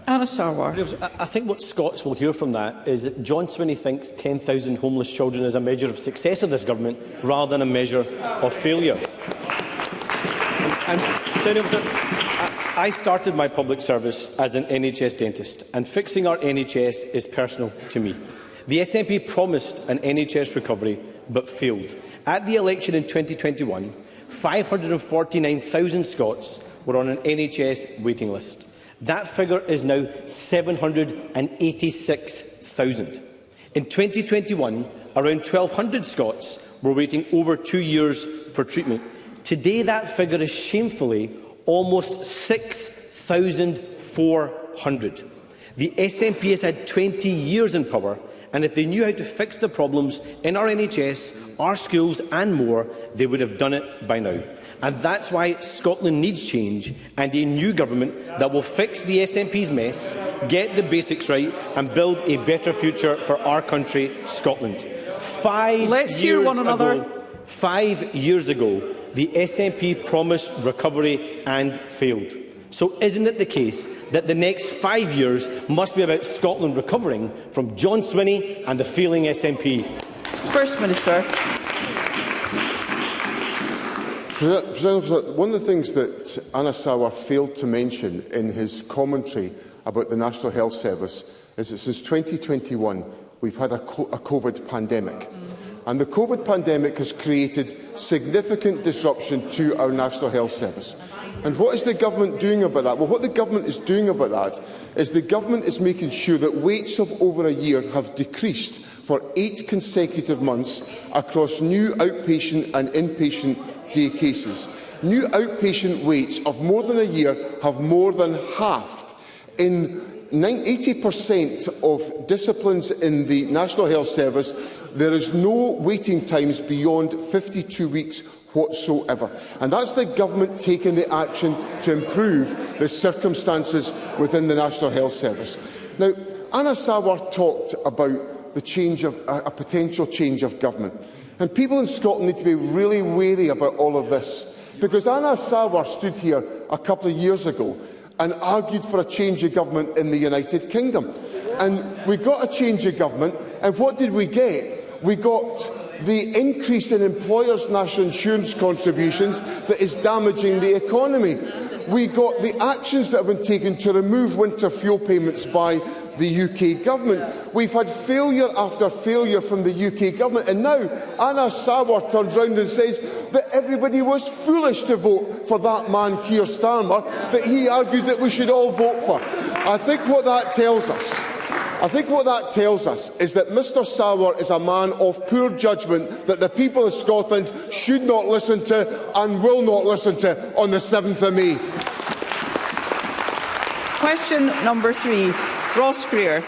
Anna Sarwar. I think what Scots will hear from that is that John Swinney thinks 10,000 homeless children is a measure of success of this Government rather than a measure of failure. I started my public service as an NHS dentist, and fixing our NHS is personal to me. The SNP promised an NHS recovery but failed. At the election in 2021, 549,000 Scots were on an NHS waiting list. That figure is now 786,000. In 2021, around 1,200 Scots were waiting over 2 years for treatment. Today, that figure is shamefully almost 6,400. The SNP has had 20 years in power, and if they knew how to fix the problems in our NHS, our schools and more, they would have done it by now. And that's why Scotland needs change and a new Government that will fix the SNP's mess, get the basics right and build a better future for our country, Scotland. 5 years ago, the SNP promised recovery and failed. So isn't it the case that the next 5 years must be about Scotland recovering from John Swinney and the failing SNP? First Minister. President, one of the things that Anna Sarwar failed to mention in his commentary about the National Health Service is that since 2021 we've had a COVID pandemic. And the COVID pandemic has created significant disruption to our National Health Service. And what is the Government doing about that? Well, what the Government is doing about that is the Government is making sure that waits of over a year have decreased for 8 consecutive months across new outpatient and inpatient day cases. New outpatient waits of more than a year have more than halved. In 80% of disciplines in the National Health Service, there is no waiting times beyond 52 weeks whatsoever. And that's the Government taking the action to improve the circumstances within the National Health Service. Now, Anna Sarwar talked about the change of a potential change of government. And people in Scotland need to be really wary about all of this, because Anna Sarwar stood here a couple of years ago and argued for a change of government in the United Kingdom. And we got a change of government, and what did we get? We got the increase in employers' national insurance contributions that is damaging the economy. We got the actions that have been taken to remove winter fuel payments by the UK Government. We've had failure after failure from the UK Government, and now Anna Sarwar turns round and says that everybody was foolish to vote for that man Keir Starmer that he argued that we should all vote for. I think what that tells us is that Mr Sarwar is a man of poor judgment that the people of Scotland should not listen to and will not listen to on the 7th of May. Question number 3. Ross Greer.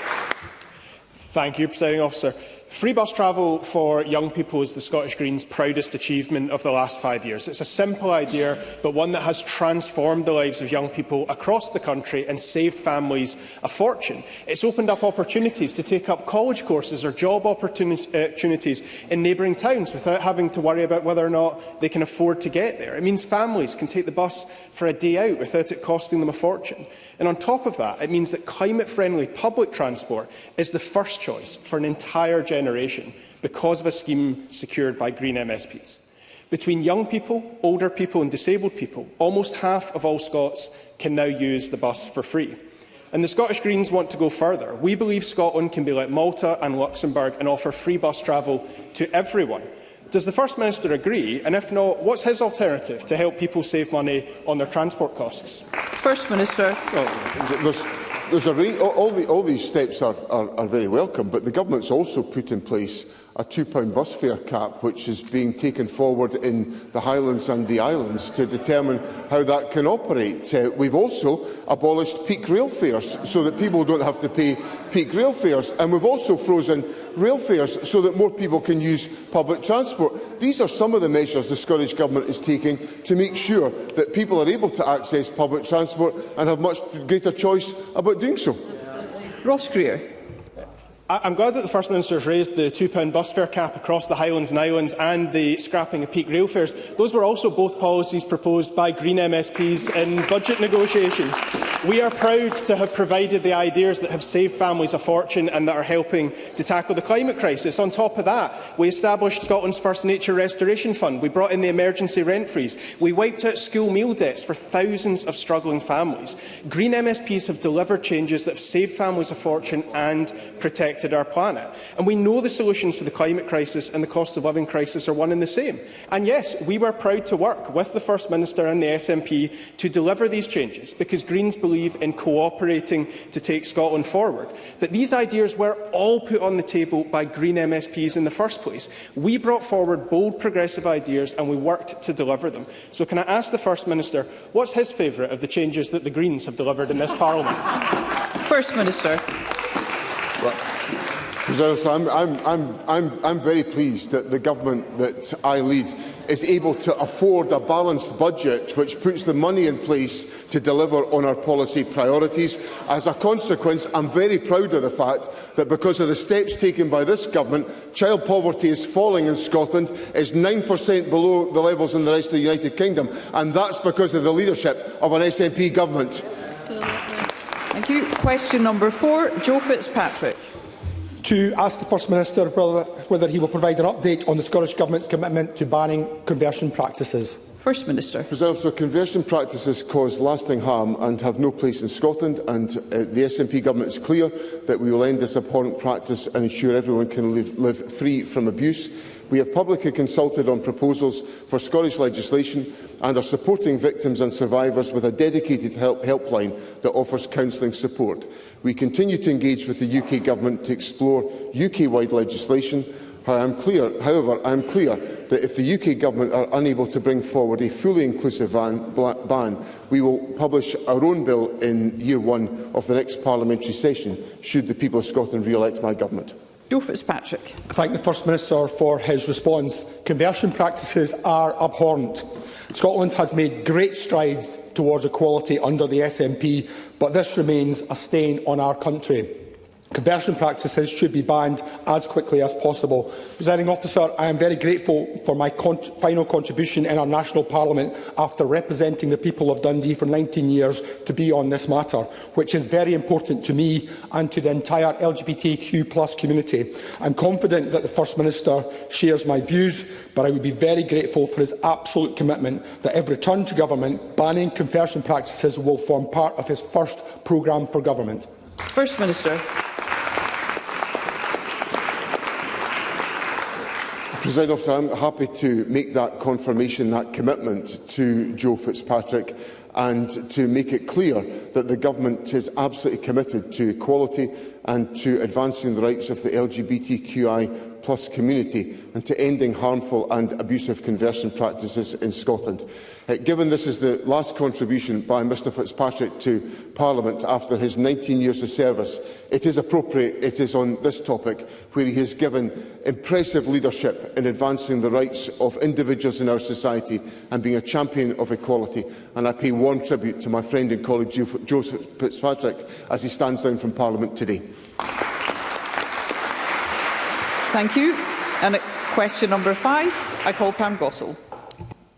Thank you, Presiding Officer. Free bus travel for young people is the Scottish Greens' proudest achievement of the last 5 years. It's a simple idea, but one that has transformed the lives of young people across the country and saved families a fortune. It's opened up opportunities to take up college courses or job opportunities in neighbouring towns without having to worry about whether or not they can afford to get there. It means families can take the bus for a day out without it costing them a fortune. And on top of that, it means that climate-friendly public transport is the first choice for an entire generation because of a scheme secured by Green MSPs. Between young people, older people and disabled people, almost half of all Scots can now use the bus for free. And the Scottish Greens want to go further. We believe Scotland can be like Malta and Luxembourg and offer free bus travel to everyone. Does the First Minister agree? And if not, what's his alternative to help people save money on their transport costs? First Minister. Well, there's a range. All these steps are very welcome, but the government's also put in place a £2 bus fare cap, which is being taken forward in the Highlands and the Islands to determine how that can operate. We've also abolished peak rail fares so that people don't have to pay peak rail fares, and we've also frozen rail fares so that more people can use public transport. These are some of the measures the Scottish Government is taking to make sure that people are able to access public transport and have much greater choice about doing so. Ross Greer. I'm glad that the First Minister has raised the £2 bus fare cap across the Highlands and Islands and the scrapping of peak rail fares. Those were also both policies proposed by Green MSPs in budget negotiations. We are proud to have provided the ideas that have saved families a fortune and that are helping to tackle the climate crisis. On top of that, we established Scotland's first nature restoration fund. We brought in the emergency rent freeze. We wiped out school meal debts for thousands of struggling families. Green MSPs have delivered changes that have saved families a fortune and protected our planet. And we know the solutions to the climate crisis and the cost of living crisis are one and the same. And yes, we were proud to work with the First Minister and the SNP to deliver these changes because Greens believe in cooperating to take Scotland forward. But these ideas were all put on the table by Green MSPs in the first place. We brought forward bold progressive ideas and we worked to deliver them. So can I ask the First Minister, what's his favourite of the changes that the Greens have delivered in this Parliament? First Minister. Well, I'm very pleased that the government that I lead is able to afford a balanced budget which puts the money in place to deliver on our policy priorities. As a consequence, I'm very proud of the fact that because of the steps taken by this government, child poverty is falling in Scotland, is 9% below the levels in the rest of the United Kingdom, and that's because of the leadership of an SNP government. Thank you. Question number 4, Joe Fitzpatrick. To ask the First Minister whether he will provide an update on the Scottish Government's commitment to banning conversion practices. First Minister. President, conversion practices cause lasting harm and have no place in Scotland, and the SNP Government is clear that we will end this abhorrent practice and ensure everyone can live free from abuse. We have publicly consulted on proposals for Scottish legislation and are supporting victims and survivors with a dedicated helpline that offers counselling support. We continue to engage with the UK Government to explore UK-wide legislation. However, I am clear that if the UK Government are unable to bring forward a fully inclusive ban, we will publish our own bill in year 1 of the next parliamentary session, should the people of Scotland re-elect my government. Joe Fitzpatrick. I thank the First Minister for his response. Conversion practices are abhorrent. Scotland has made great strides towards equality under the SNP, but this remains a stain on our country. Conversion practices should be banned as quickly as possible. Presiding Officer, I am very grateful for my final contribution in our national parliament after representing the people of Dundee for 19 years to be on this matter, which is very important to me and to the entire LGBTQ+ community. I am confident that the First Minister shares my views, but I would be very grateful for his absolute commitment that if returned to government, banning conversion practices will form part of his first programme for government. First Minister. President Officer, I am happy to make that confirmation, that commitment to Joe Fitzpatrick, and to make it clear that the Government is absolutely committed to equality and to advancing the rights of the LGBTQI plus community and to ending harmful and abusive conversion practices in Scotland. Given this is the last contribution by Mr Fitzpatrick to Parliament after his 19 years of service, it is appropriate it is on this topic where he has given impressive leadership in advancing the rights of individuals in our society and being a champion of equality. And I pay warm tribute to my friend and colleague Joseph Fitzpatrick as he stands down from Parliament today. Thank you. And at question number 5, I call Pam Gossel.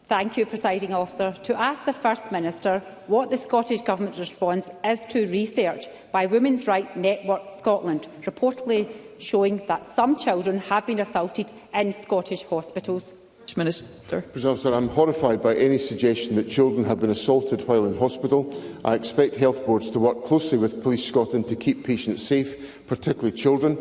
Thank you, Presiding Officer. To ask the First Minister what the Scottish Government's response is to research by Women's Rights Network Scotland, reportedly showing that some children have been assaulted in Scottish hospitals. Minister. President, I'm horrified by any suggestion that children have been assaulted while in hospital. I expect health boards to work closely with Police Scotland to keep patients safe, particularly children.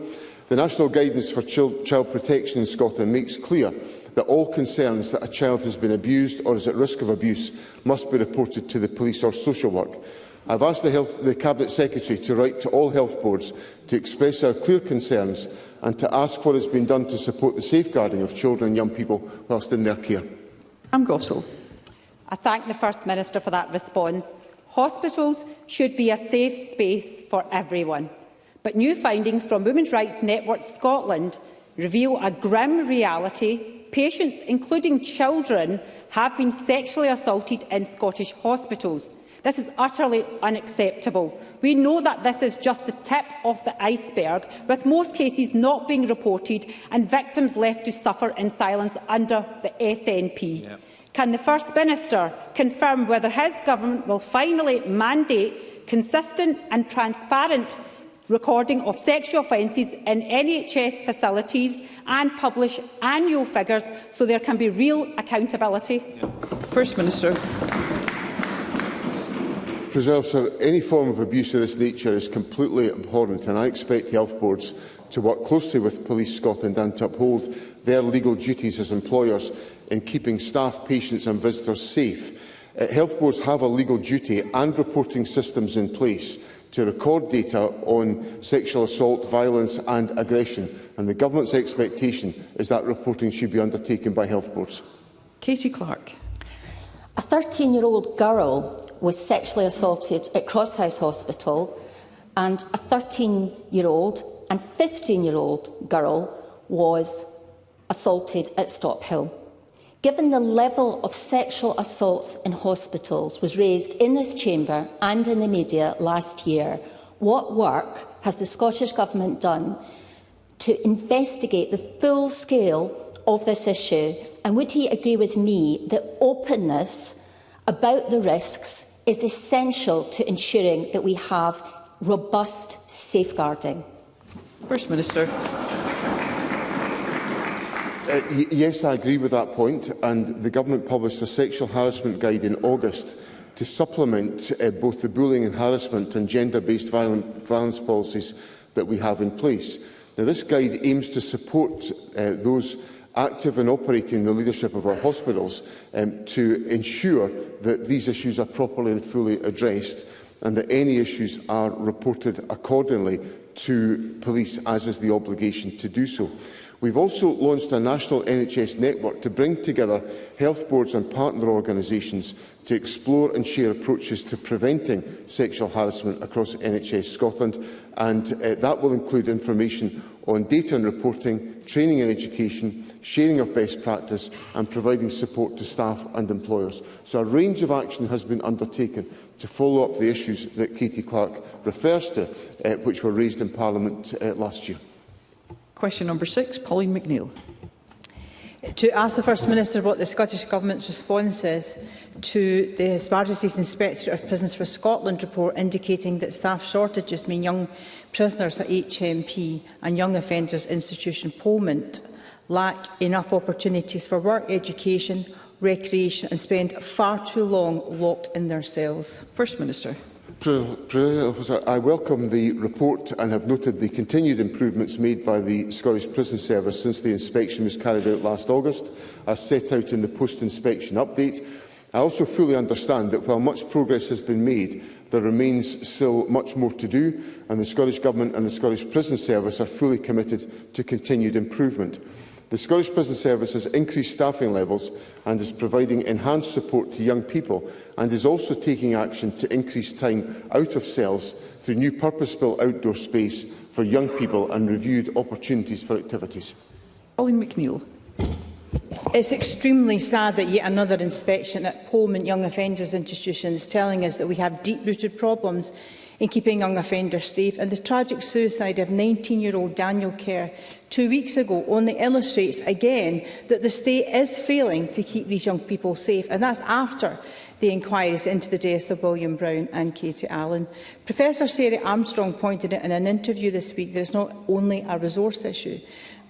The National Guidance for Child Protection in Scotland makes clear that all concerns that a child has been abused or is at risk of abuse must be reported to the police or social work. I have asked the Cabinet Secretary to write to all health boards to express our clear concerns and to ask what has been done to support the safeguarding of children and young people whilst in their care. I thank the First Minister for that response. Hospitals should be a safe space for everyone. But new findings from Women's Rights Network Scotland reveal a grim reality. Patients, including children, have been sexually assaulted in Scottish hospitals. This is utterly unacceptable. We know that this is just the tip of the iceberg, with most cases not being reported and victims left to suffer in silence under the SNP. Yep. Can the First Minister confirm whether his government will finally mandate consistent and transparent recording of sexual offences in NHS facilities and publish annual figures so there can be real accountability? First Minister. President, sir, any form of abuse of this nature is completely abhorrent, and I expect health boards to work closely with Police Scotland and to uphold their legal duties as employers in keeping staff, patients and visitors safe. Health boards have a legal duty and reporting systems in place to record data on sexual assault, violence and aggression, and the Government's expectation is that reporting should be undertaken by health boards. Katie Clark. A 13-year-old girl was sexually assaulted at Crosshouse Hospital, and a 13-year-old and 15-year-old girl was assaulted at Stophill. Given the level of sexual assaults in hospitals was raised in this chamber and in the media last year, what work has the Scottish Government done to investigate the full scale of this issue? And would he agree with me that openness about the risks is essential to ensuring that we have robust safeguarding? First Minister. Yes, I agree with that point, and the Government published a sexual harassment guide in August to supplement both the bullying and harassment and gender-based violence policies that we have in place. Now, this guide aims to support those active in operating the leadership of our hospitals to ensure that these issues are properly and fully addressed and that any issues are reported accordingly to police, as is the obligation to do so. We've also launched a national NHS network to bring together health boards and partner organisations to explore and share approaches to preventing sexual harassment across NHS Scotland, and that will include information on data and reporting, training and education, sharing of best practice and providing support to staff and employers. So a range of action has been undertaken to follow up the issues that Katie Clark refers to, which were raised in Parliament last year. Question number 6, Pauline McNeill. To ask the First Minister what the Scottish Government's response is to the His Majesty's Inspector of Prisons for Scotland report indicating that staff shortages mean young prisoners at HMP and young offenders institution Polmont lack enough opportunities for work, education, recreation and spend far too long locked in their cells. First Minister. President Officer, I welcome the report and have noted the continued improvements made by the Scottish Prison Service since the inspection was carried out last August, as set out in the post-inspection update. I also fully understand that while much progress has been made, there remains still much more to do, and the Scottish Government and the Scottish Prison Service are fully committed to continued improvement. The Scottish Prison Service has increased staffing levels and is providing enhanced support to young people, and is also taking action to increase time out of cells through new purpose-built outdoor space for young people and reviewed opportunities for activities. Colin McNeill. It's extremely sad that yet another inspection at Pullman Young Offenders Institution is telling us that we have deep-rooted problems in keeping young offenders safe, and the tragic suicide of 19-year-old Daniel Kerr 2 weeks ago only illustrates again that the state is failing to keep these young people safe, and that's after the inquiries into the deaths of William Brown and Katie Allen. Professor Sarah Armstrong pointed out in an interview this week that it's not only a resource issue,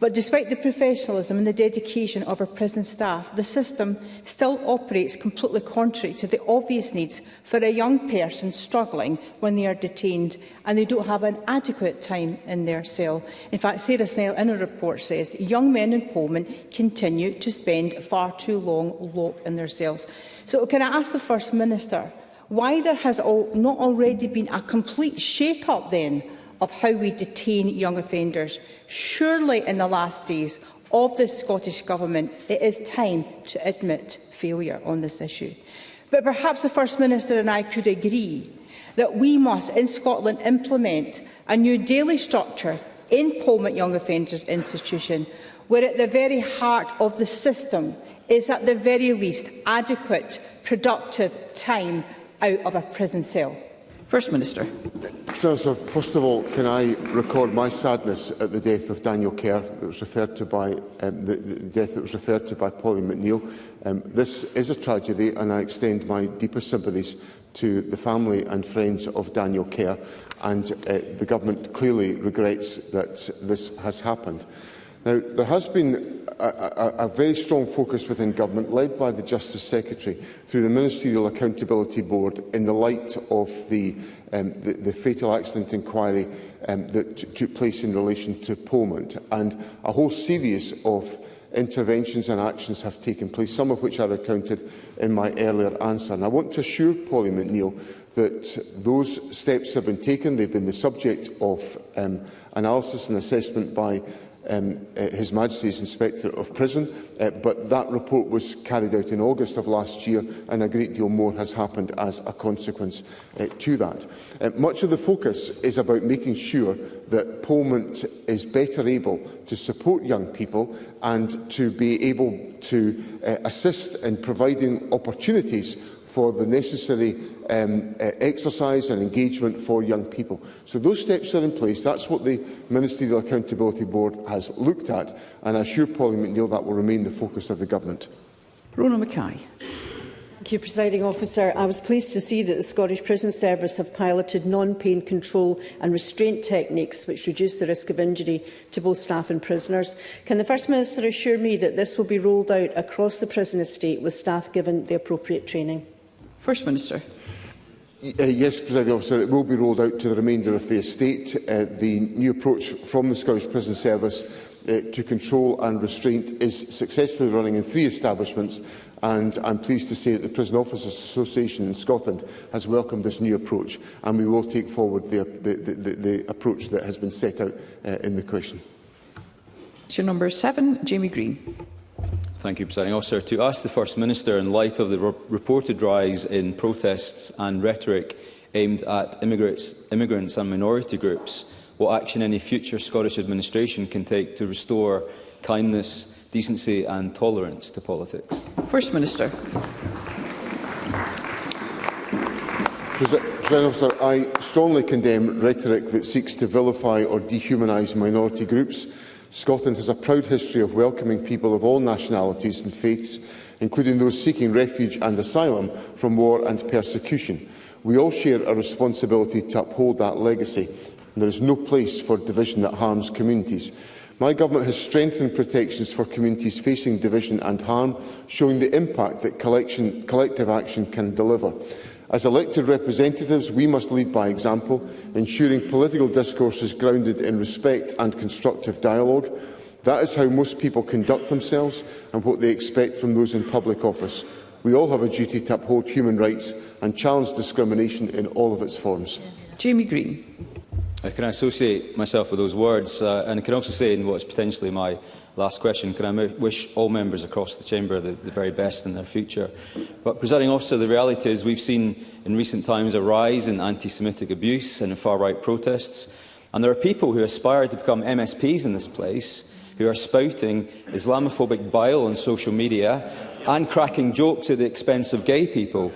but despite the professionalism and the dedication of our prison staff, the system still operates completely contrary to the obvious needs for a young person struggling when they are detained and they don't have an adequate time in their cell. In fact, Sarah Snell in her report says young men in Pullman continue to spend far too long locked in their cells. So can I ask the First Minister why there has not already been a complete shake-up then of how we detain young offenders? Surely in the last days of the Scottish Government, it is time to admit failure on this issue. But perhaps the First Minister and I could agree that we must, in Scotland, implement a new daily structure in Pullman Young Offenders Institution, where at the very heart of the system is at the very least adequate, productive time out of a prison cell. First Minister. Senator, first of all, can I record my sadness at the death of Daniel Kerr that was referred to by the death that was referred to by Pauline McNeill. This is a tragedy, and I extend my deepest sympathies to the family and friends of Daniel Kerr, and the Government clearly regrets that this has happened. Now, there has been a very strong focus within Government, led by the Justice Secretary, through the Ministerial Accountability Board, in the light of the fatal accident inquiry that took place in relation to Pullman. And a whole series of interventions and actions have taken place, some of which are recounted in my earlier answer. And I want to assure Pauline McNeill that those steps have been taken. They've been the subject of analysis and assessment by His Majesty's Inspector of Prison, but that report was carried out in August of last year, and a great deal more has happened as a consequence to that. Much of the focus is about making sure that Pullman is better able to support young people and to be able to assist in providing opportunities for the necessary exercise and engagement for young people. So those steps are in place. That's what the Ministerial Accountability Board has looked at, and I assure Pauline McNeill that will remain the focus of the Government. Rona Mackay. Thank you, Presiding Officer. I was pleased to see that the Scottish Prison Service have piloted non-pain control and restraint techniques which reduce the risk of injury to both staff and prisoners. Can the First Minister assure me that this will be rolled out across the prison estate with staff given the appropriate training? First Minister. Yes, Presiding Officer, it will be rolled out to the remainder of the estate. The new approach from the Scottish Prison Service to control and restraint is successfully running in 3 establishments, and I'm pleased to say that the Prison Officers Association in Scotland has welcomed this new approach, and we will take forward the approach that has been set out in the question. Question number 7, Jamie Green. Thank you, Presiding Officer. To ask the First Minister, in light of the reported rise in protests and rhetoric aimed at immigrants and minority groups, what action any future Scottish administration can take to restore kindness, decency and tolerance to politics? First Minister. Presiding Officer, I strongly condemn rhetoric that seeks to vilify or dehumanise minority groups. Scotland has a proud history of welcoming people of all nationalities and faiths, including those seeking refuge and asylum from war and persecution. We all share a responsibility to uphold that legacy, and there is no place for division that harms communities. My Government has strengthened protections for communities facing division and harm, showing the impact that collective action can deliver. As elected representatives, we must lead by example, ensuring political discourse is grounded in respect and constructive dialogue. That is how most people conduct themselves and what they expect from those in public office. We all have a duty to uphold human rights and challenge discrimination in all of its forms. Jamie Green. Can I associate myself with those words? And I can also say, in what's potentially my last question, can I wish all members across the chamber the very best in their future. But, Presiding Officer, the reality is we've seen in recent times a rise in anti-Semitic abuse and in far-right protests. And there are people who aspire to become MSPs in this place who are spouting Islamophobic bile on social media and cracking jokes at the expense of gay people.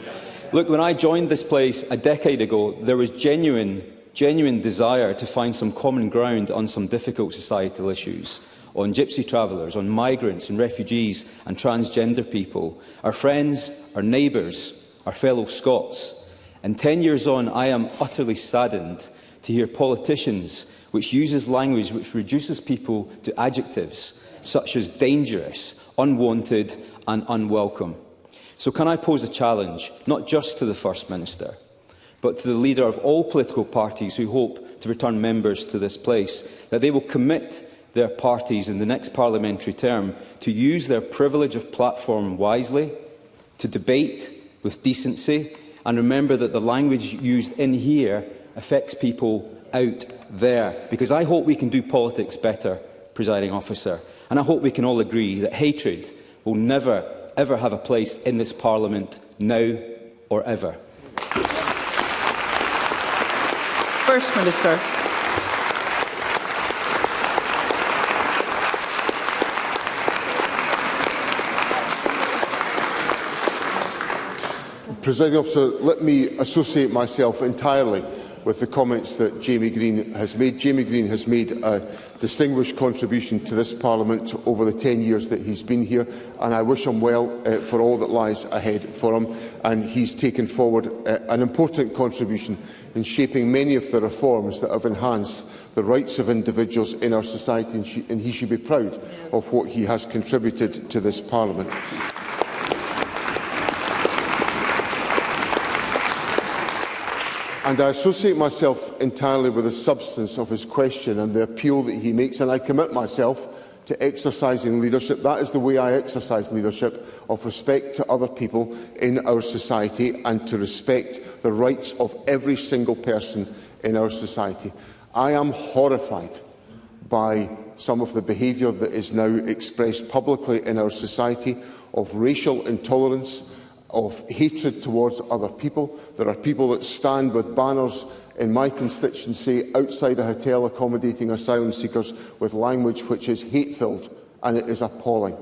Look, when I joined this place a decade ago, there was genuine desire to find some common ground on some difficult societal issues, on gypsy travellers, on migrants and refugees and transgender people, our friends, our neighbours, our fellow Scots. And 10 years on, I am utterly saddened to hear politicians which uses language which reduces people to adjectives such as dangerous, unwanted and unwelcome. So can I pose a challenge, not just to the First Minister, but to the leader of all political parties who hope to return members to this place, that they will commit their parties in the next parliamentary term to use their privilege of platform wisely, to debate with decency, and remember that the language used in here affects people out there. Because I hope we can do politics better, Presiding Officer, and I hope we can all agree that hatred will never, ever have a place in this Parliament, now or ever. First Minister. Presiding Officer, let me associate myself entirely with the comments that Jamie Green has made. Jamie Green has made a distinguished contribution to this Parliament over the 10 years that he's been here, and I wish him well for all that lies ahead for him. And he's taken forward an important contribution in shaping many of the reforms that have enhanced the rights of individuals in our society, and he should be proud of what he has contributed to this Parliament. And I associate myself entirely with the substance of his question and the appeal that he makes, and I commit myself to exercising leadership. That is the way I exercise leadership, of respect to other people in our society and to respect the rights of every single person in our society. I am horrified by some of the behaviour that is now expressed publicly in our society, of racial intolerance, of hatred towards other people. There are people that stand with banners in my constituency outside a hotel accommodating asylum seekers with language which is hate-filled, and it is appalling.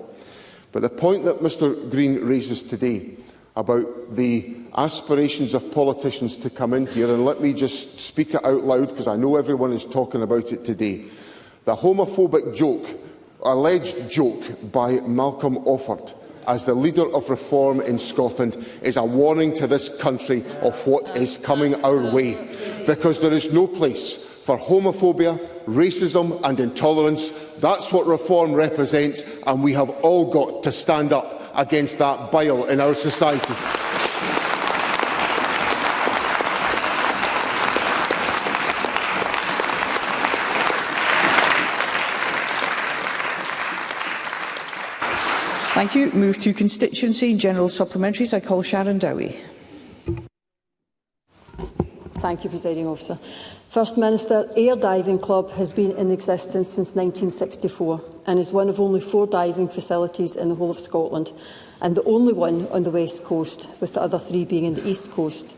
But the point that Mr Green raises today about the aspirations of politicians to come in here, and let me just speak it out loud because I know everyone is talking about it today. The homophobic joke, alleged joke by Malcolm Offord, as the leader of reform in Scotland, is a warning to this country of what is coming our way, because there is no place for homophobia, racism and intolerance. That's what reform represents, and we have all got to stand up against that bile in our society. Thank you. Move to constituency general supplementaries. I call Sharon Dowie. Thank you, Presiding Officer. First Minister, Air Diving Club has been in existence since 1964 and is one of only 4 diving facilities in the whole of Scotland, and the only one on the West Coast, with the other 3 being in the East Coast.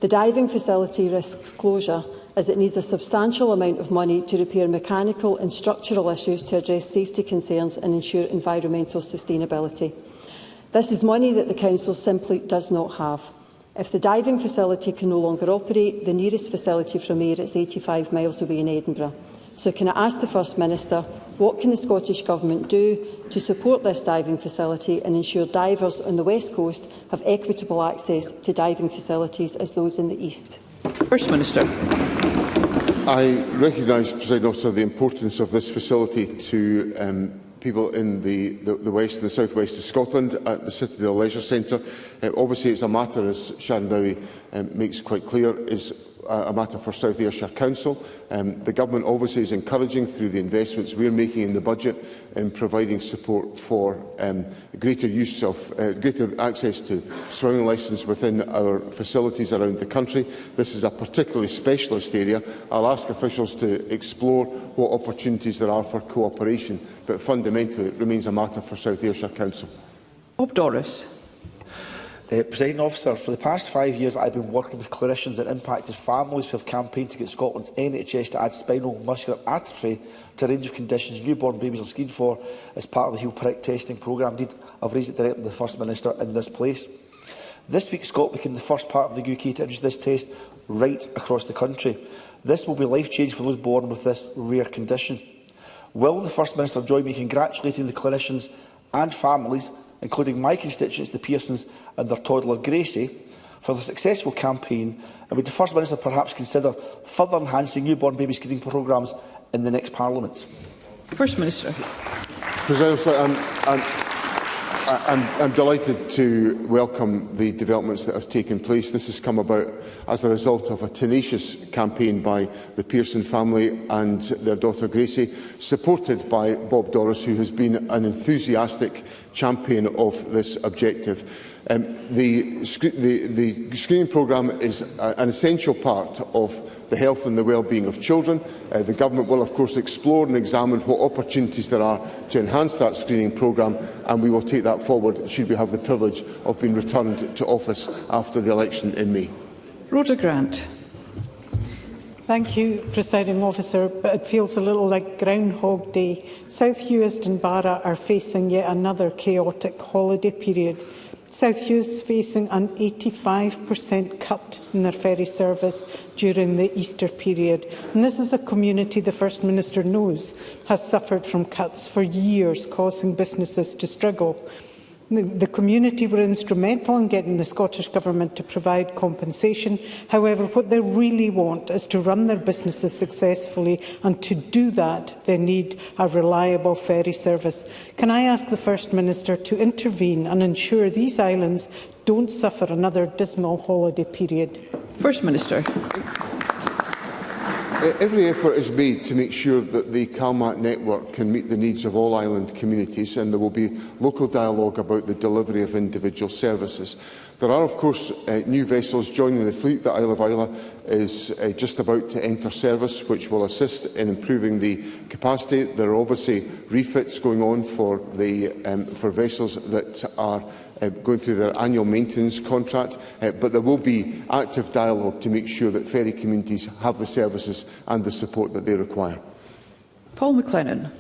The diving facility risks closure as it needs a substantial amount of money to repair mechanical and structural issues to address safety concerns and ensure environmental sustainability. This is money that the Council simply does not have. If the diving facility can no longer operate, the nearest facility from Ayr is 85 miles away in Edinburgh. So can I ask the First Minister, what can the Scottish Government do to support this diving facility and ensure divers on the West Coast have equitable access to diving facilities as those in the East? First Minister. I recognise, Presiding Officer, the importance of this facility to people in the west and the south west of Scotland at the Citadel Leisure Centre. Obviously, it's a matter, as Sharon Dowie makes quite clear, is a matter for South Ayrshire Council. The Government obviously is encouraging, through the investments we are making in the budget, in providing support for greater access to swimming lessons within our facilities around the country. This is a particularly specialist area. I'll ask officials to explore what opportunities there are for cooperation, but fundamentally it remains a matter for South Ayrshire Council. Bob Doris. Presiding Officer, for the past 5 years I have been working with clinicians and impacted families who have campaigned to get Scotland's NHS to add spinal muscular atrophy to a range of conditions newborn babies are screened for as part of the heel prick testing programme. Indeed, I've raised it directly with the First Minister in this place. This week, Scotland became the first part of the UK to introduce this test right across the country. This will be life-changing for those born with this rare condition. Will the First Minister join me in congratulating the clinicians and families, including my constituents, the Pearsons and their toddler Gracie, for the successful campaign, and would the First Minister perhaps consider further enhancing newborn baby screening programmes in the next Parliament? First Minister. President, I'm delighted to welcome the developments that have taken place. This has come about as a result of a tenacious campaign by the Pearson family and their daughter Gracie, supported by Bob Doris, who has been an enthusiastic champion of this objective. The screening programme is an essential part of the health and the well-being of children. The Government will, of course, explore and examine what opportunities there are to enhance that screening programme, and we will take that forward should we have the privilege of being returned to office after the election in May. Rhoda Grant. Thank you, Presiding Officer, but it feels a little like Groundhog Day. South Uist and Barra are facing yet another chaotic holiday period. South Uist is facing an 85% cut in their ferry service during the Easter period. And this is a community the First Minister knows has suffered from cuts for years, causing businesses to struggle. The community were instrumental in getting the Scottish Government to provide compensation. However, what they really want is to run their businesses successfully, and to do that they need a reliable ferry service. Can I ask the First Minister to intervene and ensure these islands don't suffer another dismal holiday period? First Minister. Every effort is made to make sure that the CalMat network can meet the needs of all island communities, and there will be local dialogue about the delivery of individual services. There are, of course, new vessels joining the fleet. The Isle of Islay is just about to enter service, which will assist in improving the capacity. There are obviously refits going on for vessels that are going through their annual maintenance contract, but there will be active dialogue to make sure that ferry communities have the services and the support that they require. Paul McLennan.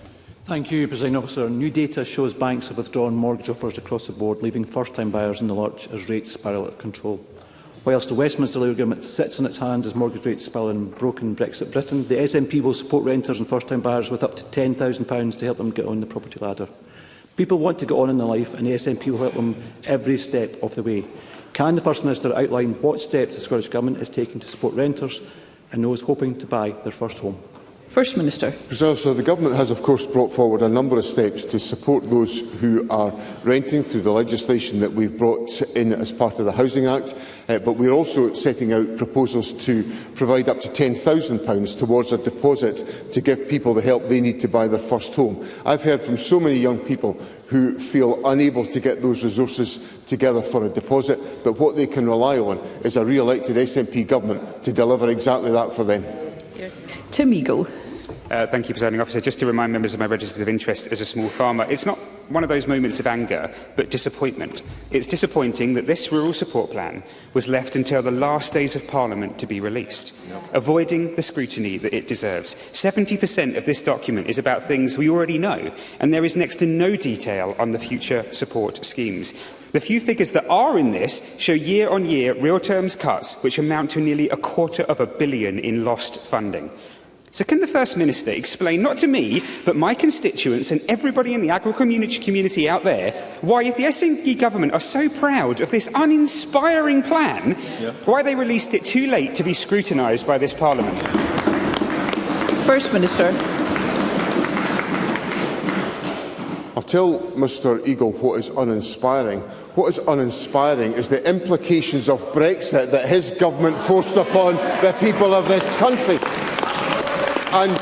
Thank you, Presiding Officer. New data shows banks have withdrawn mortgage offers across the board, leaving first-time buyers in the lurch as rates spiral out of control. Whilst the Westminster Labour Government sits on its hands as mortgage rates spiral in broken Brexit Britain, the SNP will support renters and first-time buyers with up to £10,000 to help them get on the property ladder. People want to get on in their life, and the SNP will help them every step of the way. Can the First Minister outline what steps the Scottish Government is taking to support renters and those hoping to buy their first home? First Minister. So the Government has, of course, brought forward a number of steps to support those who are renting through the legislation that we've brought in as part of the Housing Act, but we're also setting out proposals to provide up to £10,000 towards a deposit to give people the help they need to buy their first home. I've heard from so many young people who feel unable to get those resources together for a deposit, but what they can rely on is a re-elected SNP Government to deliver exactly that for them. Tim Eagle. Thank you, Presiding Officer. Just to remind members of my register of interest as a small farmer, it's not one of those moments of anger, but disappointment. It's disappointing that this rural support plan was left until the last days of Parliament to be released, avoiding the scrutiny that it deserves. 70% of this document is about things we already know, and there is next to no detail on the future support schemes. The few figures that are in this show year-on-year real terms cuts, which amount to nearly £250 million in lost funding. So can the First Minister explain, not to me, but my constituents and everybody in the agro-community out there, why, if the SNP Government are so proud of this uninspiring plan, why they released it too late to be scrutinised by this Parliament? First Minister. I'll tell Mr Eagle what is uninspiring. What is uninspiring is the implications of Brexit that his government forced upon the people of this country. And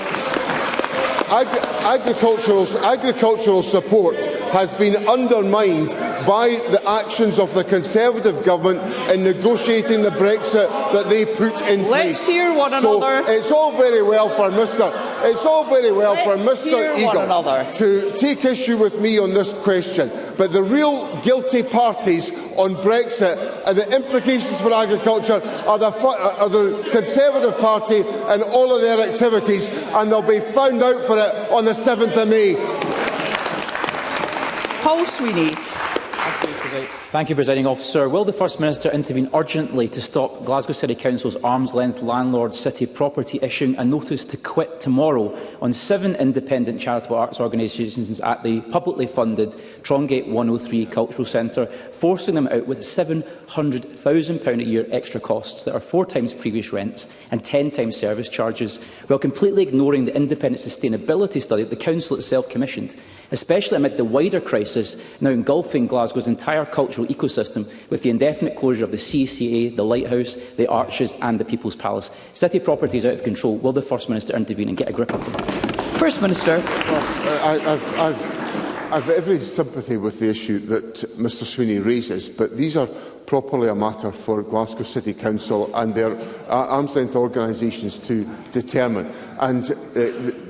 agricultural support has been undermined by the actions of the Conservative government in negotiating the Brexit that they put in place. Let's hear one another. So it's all very well for Mr. Eagle to take issue with me on this question, but the real guilty parties on Brexit and the implications for agriculture are the Conservative Party and all of their activities, and they'll be found out for it on the 7th of May. Paul Sweeney. Thank you, Presiding Officer. Will the First Minister intervene urgently to stop Glasgow City Council's arm's-length landlord City Property issuing a notice to quit tomorrow on 7 independent charitable arts organisations at the publicly funded Trongate 103 Cultural Centre, forcing them out with £700,000 a year extra costs that are 4 times previous rent and 10 times service charges, while completely ignoring the independent sustainability study that the Council itself commissioned, especially amid the wider crisis now engulfing Glasgow's entire cultural ecosystem with the indefinite closure of the CCA, the Lighthouse, the Arches and the People's Palace. City property is out of control. Will the First Minister intervene and get a grip of them? First Minister. Well, I've every sympathy with the issue that Mr Sweeney raises, but these are properly a matter for Glasgow City Council and their arm's-length organisations to determine. And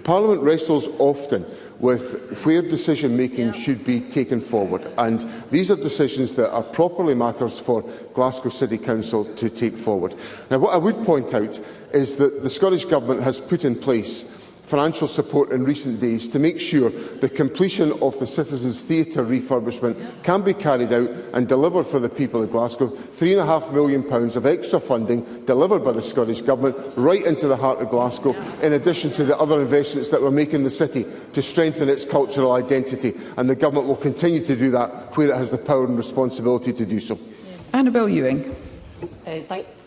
Parliament wrestles often with where decision-making should be taken forward. And these are decisions that are properly matters for Glasgow City Council to take forward. Now, what I would point out is that the Scottish Government has put in place financial support in recent days to make sure the completion of the Citizens Theatre refurbishment can be carried out and delivered for the people of Glasgow. £3.5 million of extra funding delivered by the Scottish Government right into the heart of Glasgow, in addition to the other investments that we're making in the city to strengthen its cultural identity. And the Government will continue to do that where it has the power and responsibility to do so. Annabel Ewing.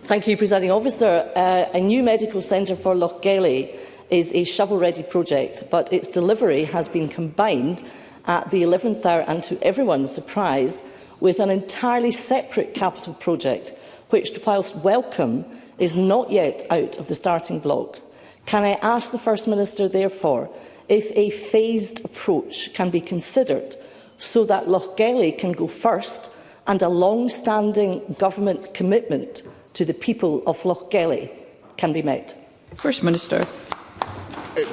Thank you, Presiding Officer. A new medical centre for Lochgelly is a shovel-ready project, but its delivery has been combined at the 11th hour and, to everyone's surprise, with an entirely separate capital project, which, whilst welcome, is not yet out of the starting blocks. Can I ask the First Minister, therefore, if a phased approach can be considered so that Lochgelly can go first and a long-standing government commitment to the people of Lochgelly can be met? First Minister.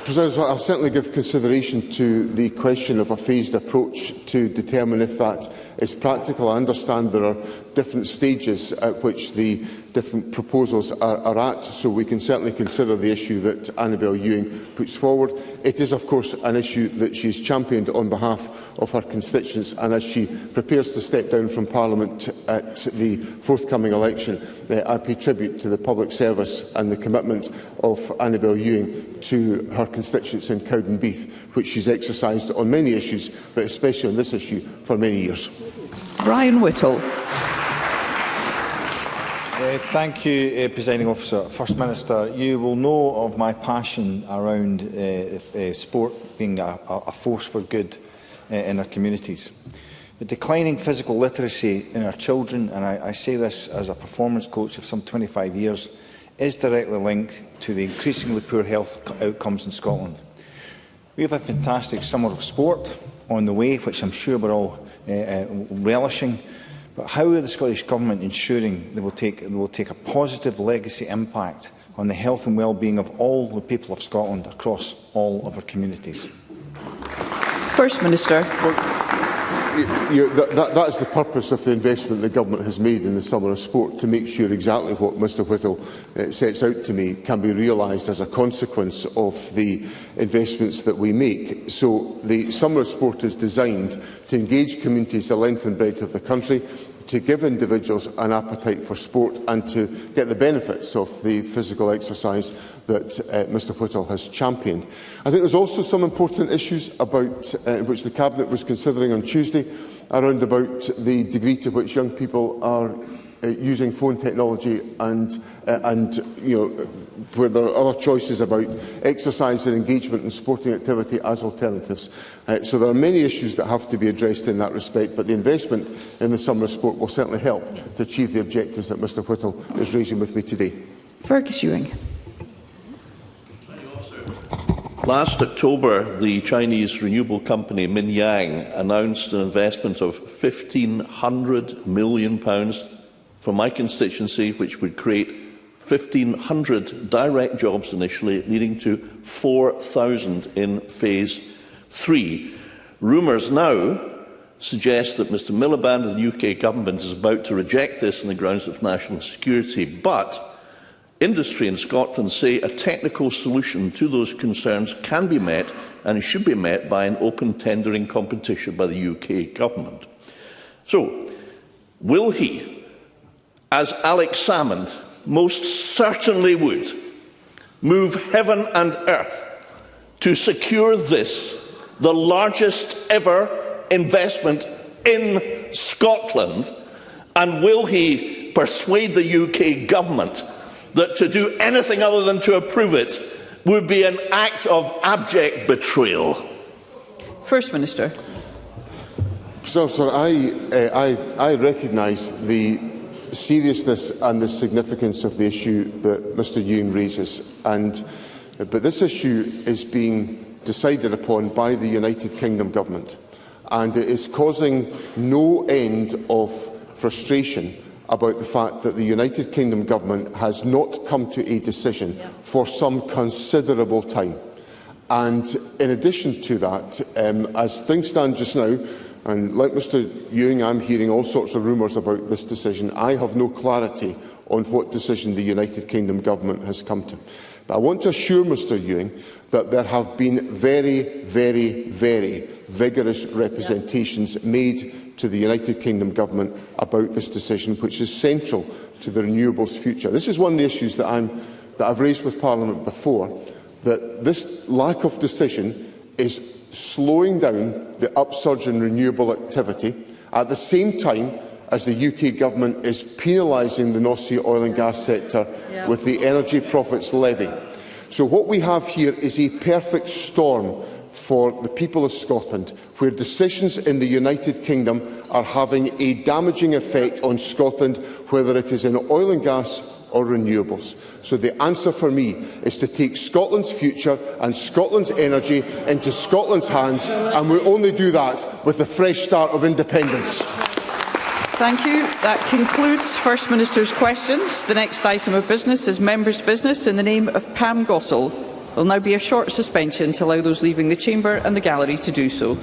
President, I'll certainly give consideration to the question of a phased approach to determine if that is practical. I understand there are different stages at which the different proposals are at, so we can certainly consider the issue that Annabel Ewing puts forward. It is, of course, an issue that she has championed on behalf of her constituents, and as she prepares to step down from Parliament at the forthcoming election, I pay tribute to the public service and the commitment of Annabel Ewing to her constituents in Cowdenbeath, which she's exercised on many issues, but especially on this issue, for many years. Brian Whittle. Thank you, Presiding Officer. First Minister, you will know of my passion around sport being a force for good in our communities. The declining physical literacy in our children, and I say this as a performance coach of some 25 years, is directly linked to the increasingly poor health outcomes in Scotland. We have a fantastic summer of sport on the way, which I'm sure we're all relishing. But how are the Scottish Government ensuring they will take a positive legacy impact on the health and well-being of all the people of Scotland across all of our communities? First Minister. That is the purpose of the investment the Government has made in the summer of sport, to make sure exactly what Mr Whittle sets out to me can be realised as a consequence of the investments that we make. So the summer of sport is designed to engage communities the length and breadth of the country, to give individuals an appetite for sport and to get the benefits of the physical exercise that Mr Whittle has championed. I think there's also some important issues about which the Cabinet was considering on Tuesday, around about the degree to which young people are using phone technology and where there are other choices about exercise and engagement and sporting activity as alternatives. So there are many issues that have to be addressed in that respect, but the investment in the summer sport will certainly help to achieve the objectives that Mr Whittle is raising with me today. Fergus Ewing. Last October, the Chinese renewable company Minyang announced an investment of £1,500 million for my constituency, which would create 1,500 direct jobs initially, leading to 4,000 in phase 3. Rumours now suggest that Mr Miliband of the UK government is about to reject this on the grounds of national security, but industry in Scotland say a technical solution to those concerns can be met and should be met by an open tendering competition by the UK government. So, will he, as Alex Salmond most certainly would, move heaven and earth to secure this, the largest ever investment in Scotland, and will he persuade the UK government that to do anything other than to approve it would be an act of abject betrayal? First Minister. Sir, I recognise the seriousness and the significance of the issue that Mr Ewing raises, but this issue is being decided upon by the United Kingdom Government, and it is causing no end of frustration about the fact that the United Kingdom Government has not come to a decision for some considerable time. And in addition to that, as things stand just now, and like Mr Ewing, I'm hearing all sorts of rumours about this decision. I have no clarity on what decision the United Kingdom Government has come to. But I want to assure Mr Ewing that there have been very, very, very vigorous representations made to the United Kingdom Government about this decision, which is central to the renewables future. This is one of the issues that I've raised with Parliament before, that this lack of decision is slowing down the upsurge in renewable activity at the same time as the UK Government is penalising the North Sea oil and gas sector with the Energy Profits Levy. So what we have here is a perfect storm for the people of Scotland, where decisions in the United Kingdom are having a damaging effect on Scotland, whether it is in oil and gas or renewables. So the answer for me is to take Scotland's future and Scotland's energy into Scotland's hands, and we only do that with the fresh start of independence. Thank you. That concludes First Minister's questions. The next item of business is Members' Business in the name of Pam Gossel. There will now be a short suspension to allow those leaving the chamber and the gallery to do so.